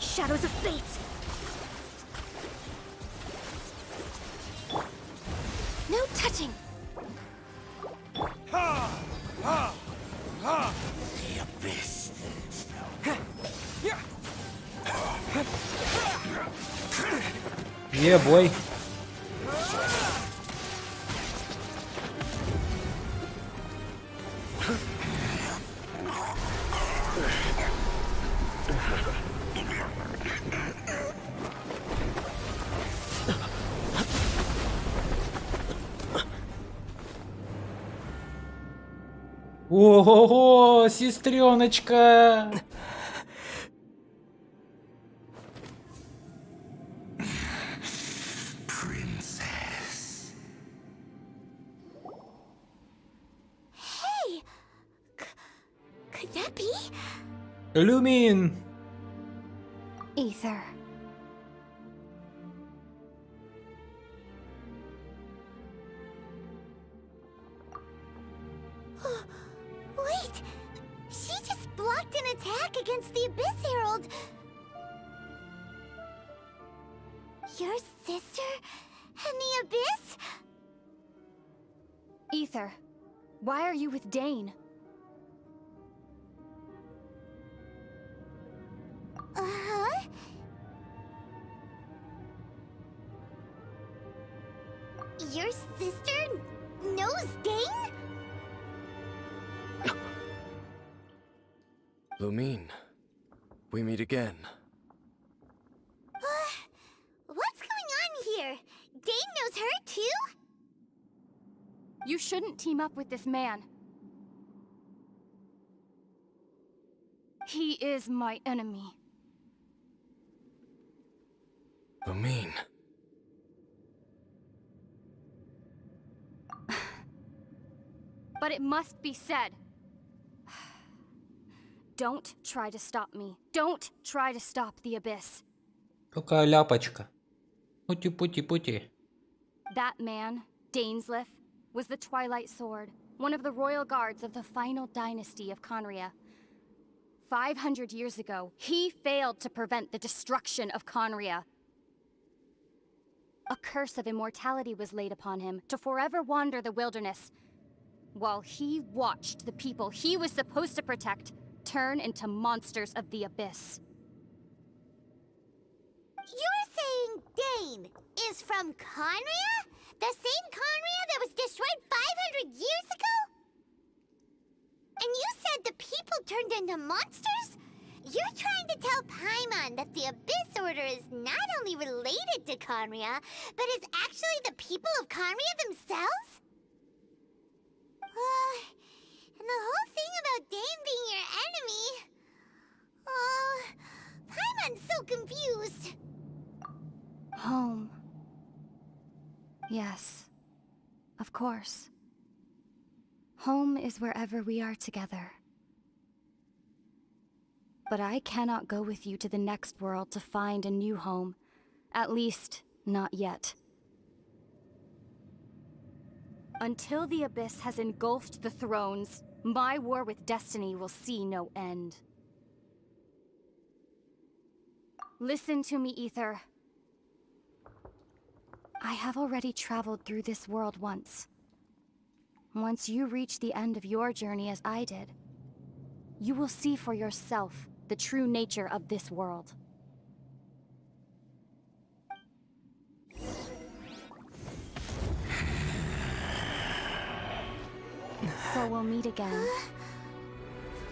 Shadows of fate. No touching. The abyss. Yeah, boy. Ого, сестреночка! Princess. Hey! Could that be? Люмин! Ether. Wait! She just blocked an attack against the Abyss Herald! Your sister and the Abyss? Ether, why are you with Dane? Uh-huh? Your sister knows Dane? Lumine, we meet again. What's going on here? Dane knows her too? You shouldn't team up with this man. He is my enemy. Lumine. But it must be said. Don't try to stop me. Don't try to stop the Abyss. Какая ляпочка. Пути-пути-пути. That man, Dainsleif, was the Twilight Sword, one of the royal guards of the final dynasty of Conria. 500 years ago, he failed to prevent the destruction of Conria. A curse of immortality was laid upon him to forever wander the wilderness, while he watched the people he was supposed to protect turn into monsters of the Abyss. You're saying Dane is from Conria? The same Conria that was destroyed 500 years ago? And you said the people turned into monsters? You're trying to tell Paimon that the Abyss Order is not only related to Conria, but is actually the people of Conria themselves? And the whole thing about Dane being your enemy... Oh, Paimon's so confused. Home. Yes. Of course. Home is wherever we are together. But I cannot go with you to the next world to find a new home. At least, not yet. Until the Abyss has engulfed the thrones, my war with Destiny will see no end. Listen to me, Ether. I have already traveled through this world once. Once you reach the end of your journey as I did, you will see for yourself the true nature of this world. So we'll meet again.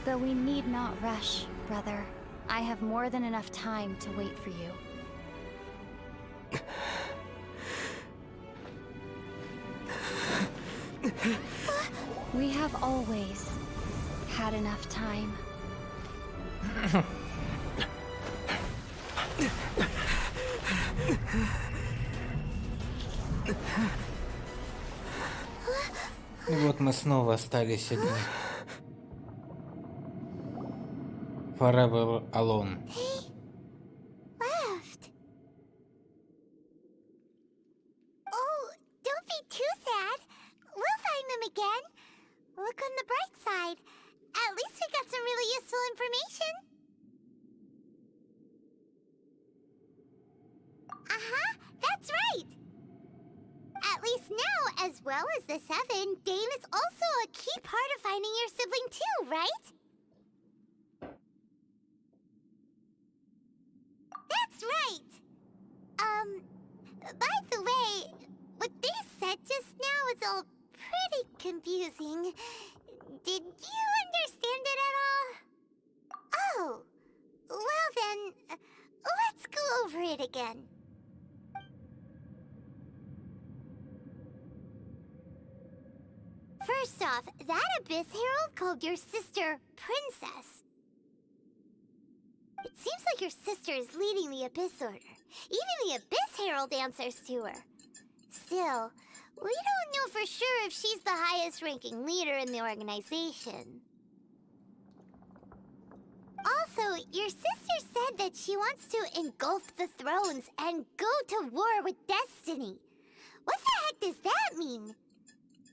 Though we need not rush, brother. I have more than enough time to wait for you. We have always had enough time. И вот мы снова остались одни. Forever alone. Left. Oh, don't be too sad. We'll find them again. Look on the bright side. At least we got some really useful information. That's right. At least now, as well as the Seven, Dane is also a key part of finding your sibling too, right? That's right. By the way, what they said just now is all pretty confusing. Did you understand it at all? Oh, well then, let's go over it again. First off, that Abyss Herald called your sister Princess. It seems like your sister is leading the Abyss Order. Even the Abyss Herald answers to her. Still, we don't know for sure if she's the highest-ranking leader in the organization. Also, your sister said that she wants to engulf the thrones and go to war with Destiny. What the heck does that mean?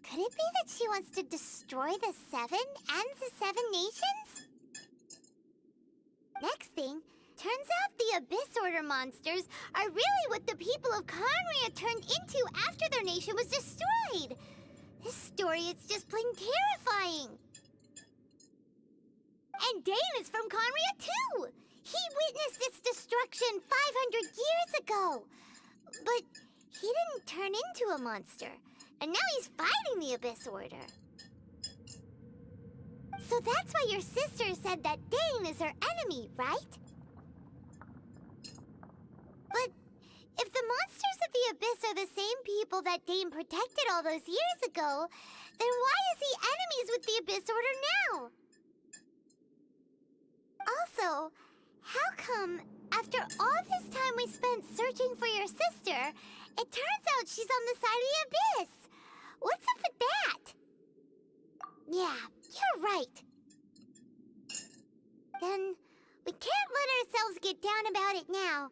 Could it be that she wants to destroy the Seven and the Seven Nations? Next thing, turns out the Abyss Order monsters are really what the people of Conria turned into after their nation was destroyed. This story is just plain terrifying. And Dane is from Conria too. He witnessed its destruction 500 years ago. But he didn't turn into a monster. And now he's fighting the Abyss Order. So that's why your sister said that Dane is her enemy, right? But if the monsters of the Abyss are the same people that Dane protected all those years ago, then why is he enemies with the Abyss Order now? Also, how come, after all this time we spent searching for your sister, it turns out she's on the side of the Abyss? What's up with that? Yeah, you're right. Then, we can't let ourselves get down about it now.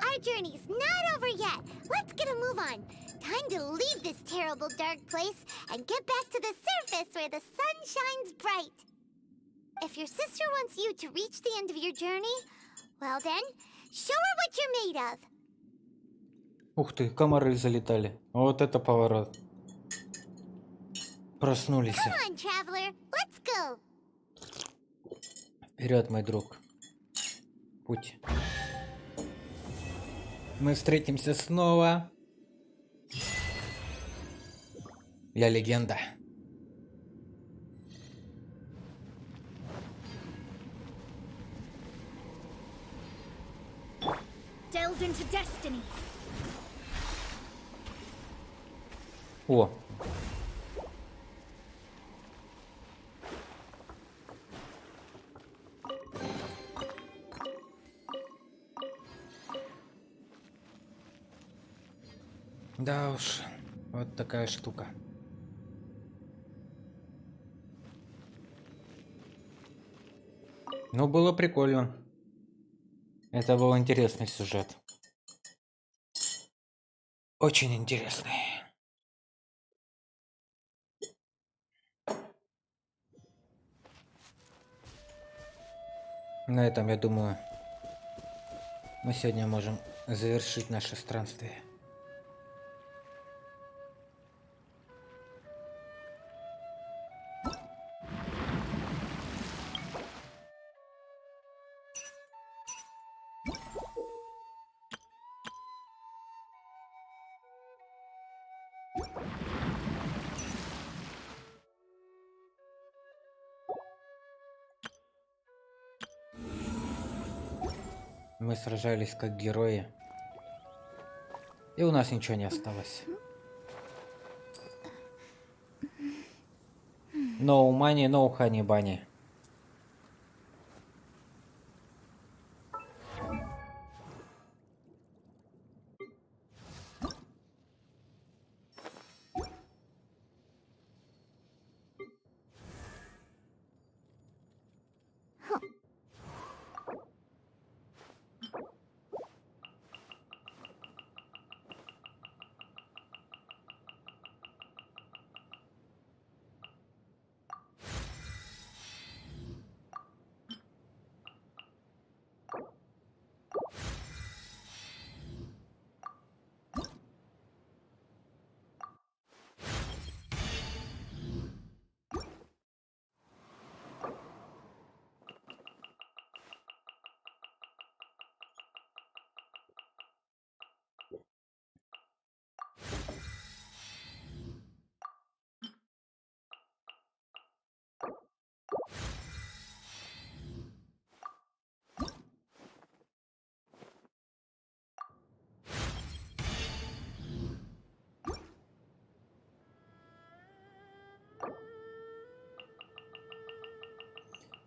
Our journey's not over yet. Let's get a move on. Time to leave this terrible dark place and get back to the surface where the sun shines bright. If your sister wants you to reach the end of your journey, well then, show her what you're made of. Ух ты, комары залетали. Вот это поворот. Проснулись. Come on, traveler, let's go. Вперед, мой друг. Путь. Мы встретимся снова. Я легенда. into destiny. О. Да уж, вот такая штука. Ну, было прикольно. Это был интересный сюжет. Очень интересный. На этом, я думаю, мы сегодня можем завершить наше странствие. Мы сражались как герои. И у нас ничего не осталось. No money, no honey bunny.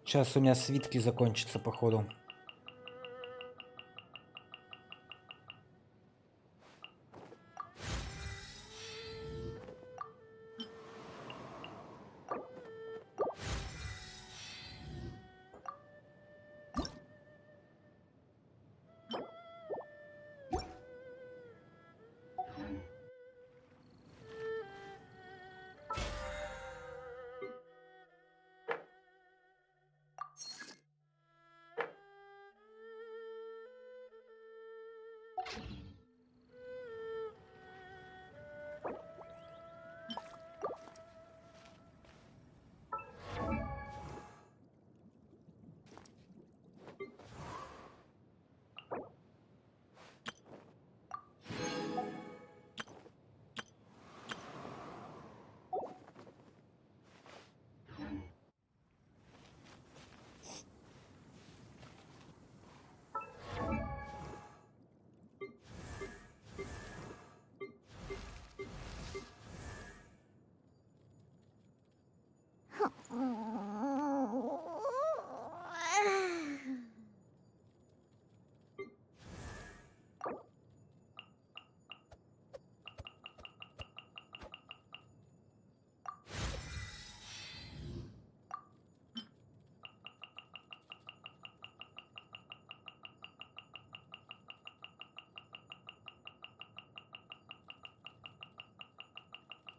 Сейчас у меня свитки закончатся, походу.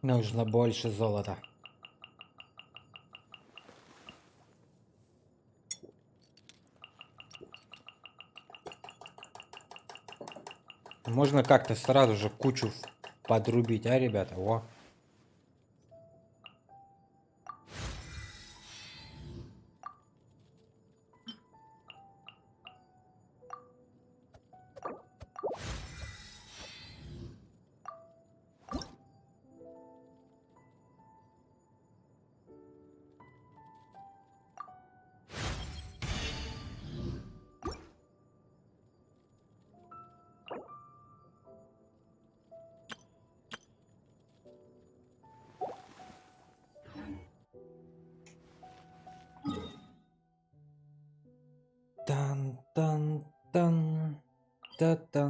Нужно больше золота. Можно как-то сразу же кучу подрубить, а, ребята? О. Та-та-та-та-та.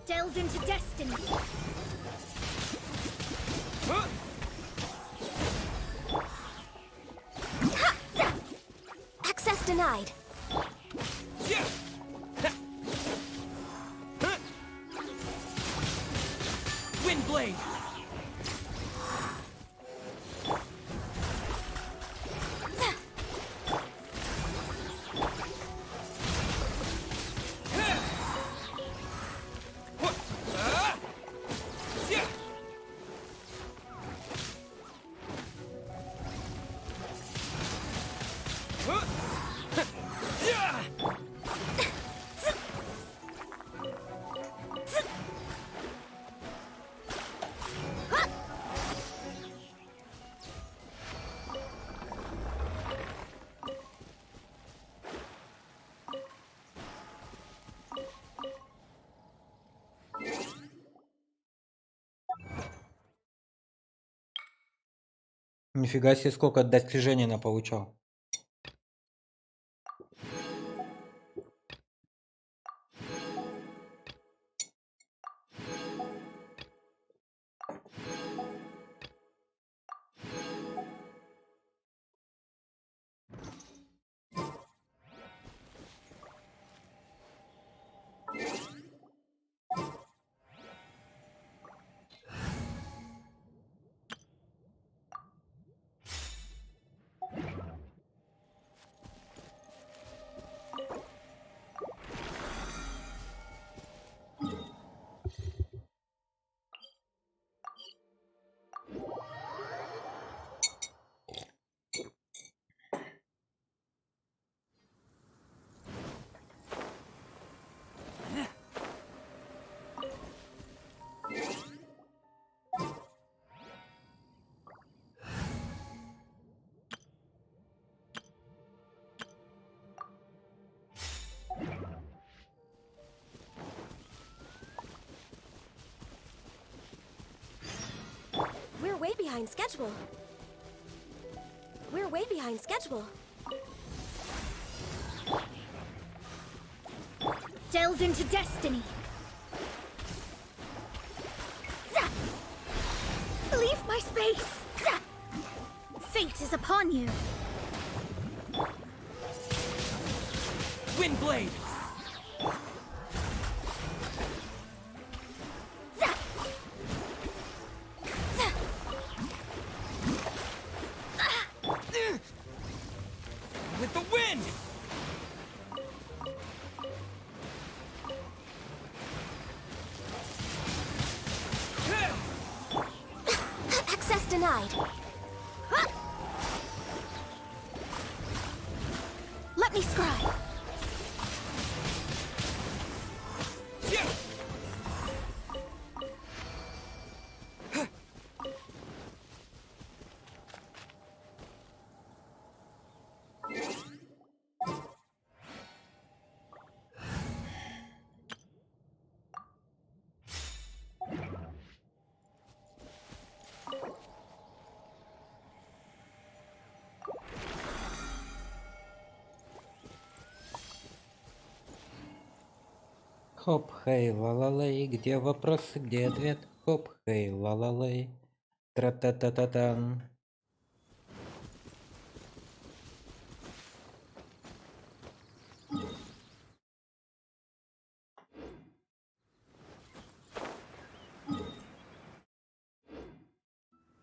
Delve into destiny. Access denied. Wind blade! Нифига себе, сколько достижений она получал. We're way behind schedule. We're way behind schedule. Delve into destiny. Leave my space. Fate is upon you. Wind blade! With the wind! Access denied. Let me scry. Хоп, хей, ла-ла-лей, где вопросы, где ответ? Хоп, хей, ла-ла-лей, тра-та-та-та-тан.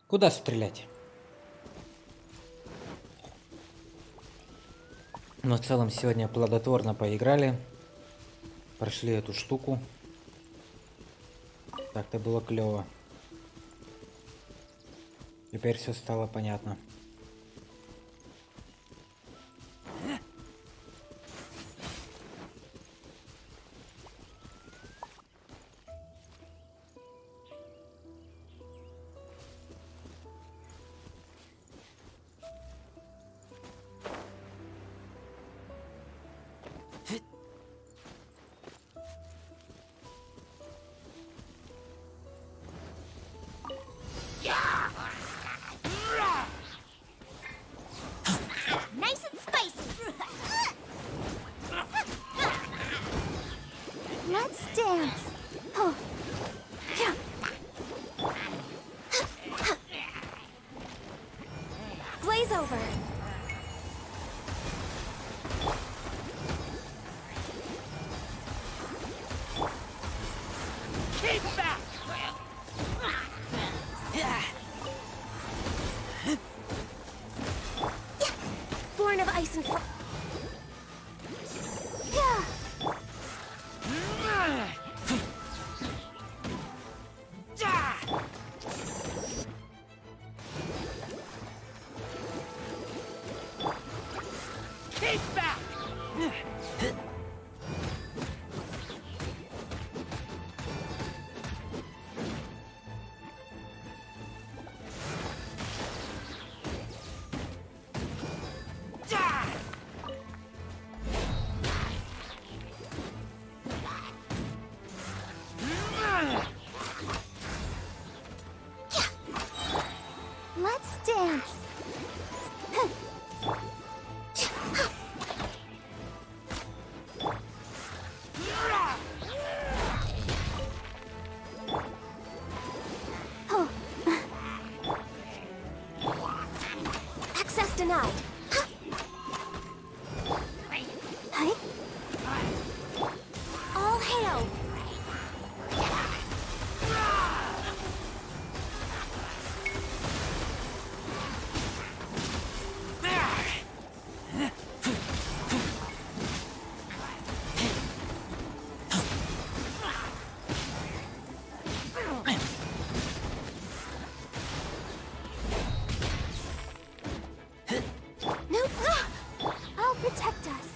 Куда стрелять? Но в целом сегодня плодотворно поиграли. Прошли эту штуку. Так-то было клево. Теперь все стало понятно. Nice and spicy. Let's dance. Oh. Yeah. Blaze over. Keep back! Born of ice and fire. Yeah. Keep back! Let's dance. Oh. Access denied. Hey. All hail. Nope. I'll protect us.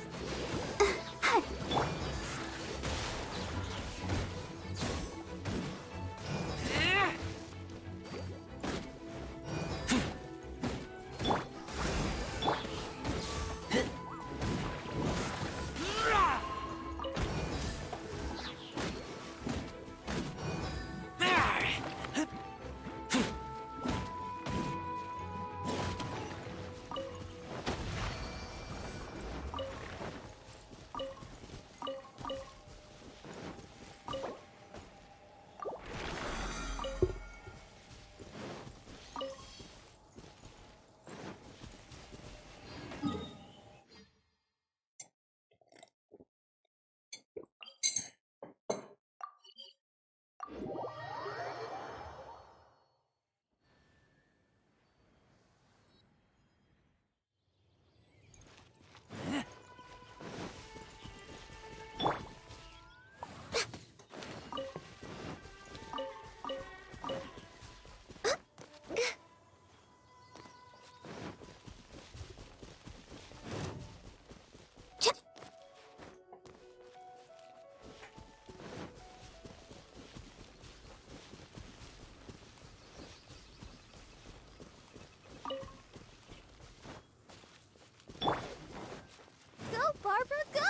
Go, Barbara, go!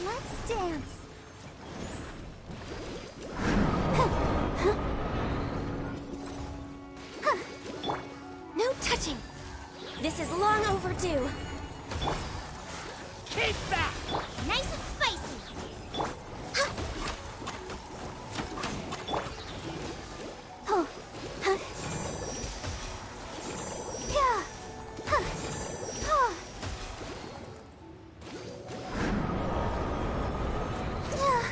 Let's dance. No touching. This is long overdue. Keep back! Nice and spicy. Oh. Yeah. Oh. Yeah.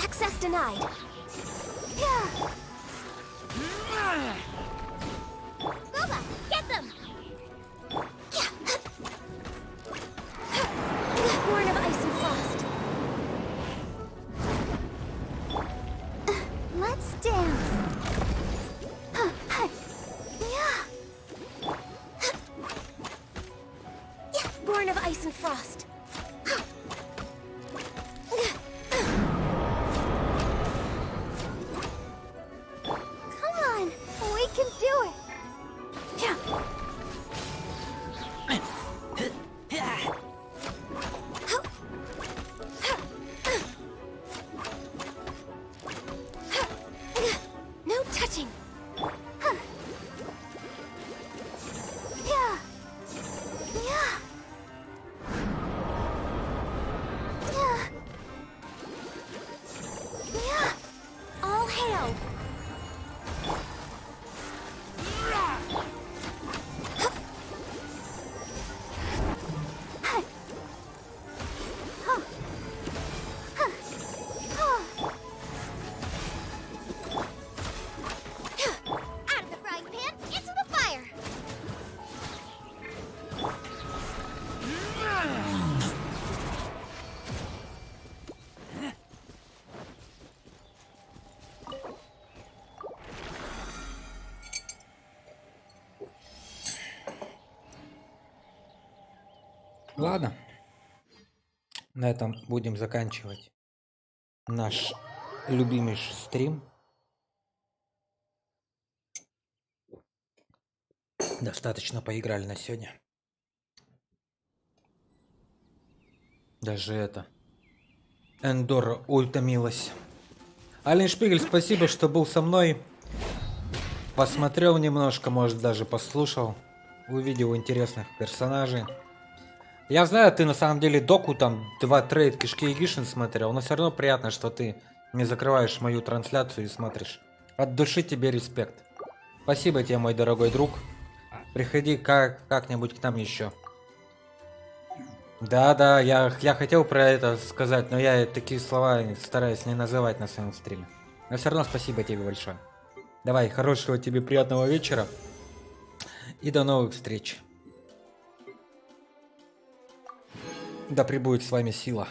Access denied. Yeah. Born of ice and frost. Come on, we can do it. Yeah. No touching. Yeah. Yeah. Yeah. Yeah. All hail. Out of the frying pan, into the fire! Ладно. На этом будем заканчивать наш любимейший стрим. Достаточно поиграли на сегодня. Даже это. Эндора утомилась. Ален Шпигель, спасибо, что был со мной. Посмотрел немножко, может даже послушал. Увидел интересных персонажей. Я знаю, ты на самом деле доку там 2 трейд кишки и гишин смотрел, но все равно приятно, что ты не закрываешь мою трансляцию и смотришь. От души тебе респект. Спасибо тебе, мой дорогой друг. Приходи как-нибудь к нам еще. Да, я хотел про это сказать, но я такие слова стараюсь не называть на своем стриме. Но все равно спасибо тебе большое. Давай, хорошего тебе приятного вечера. И до новых встреч. Да пребудет с вами сила.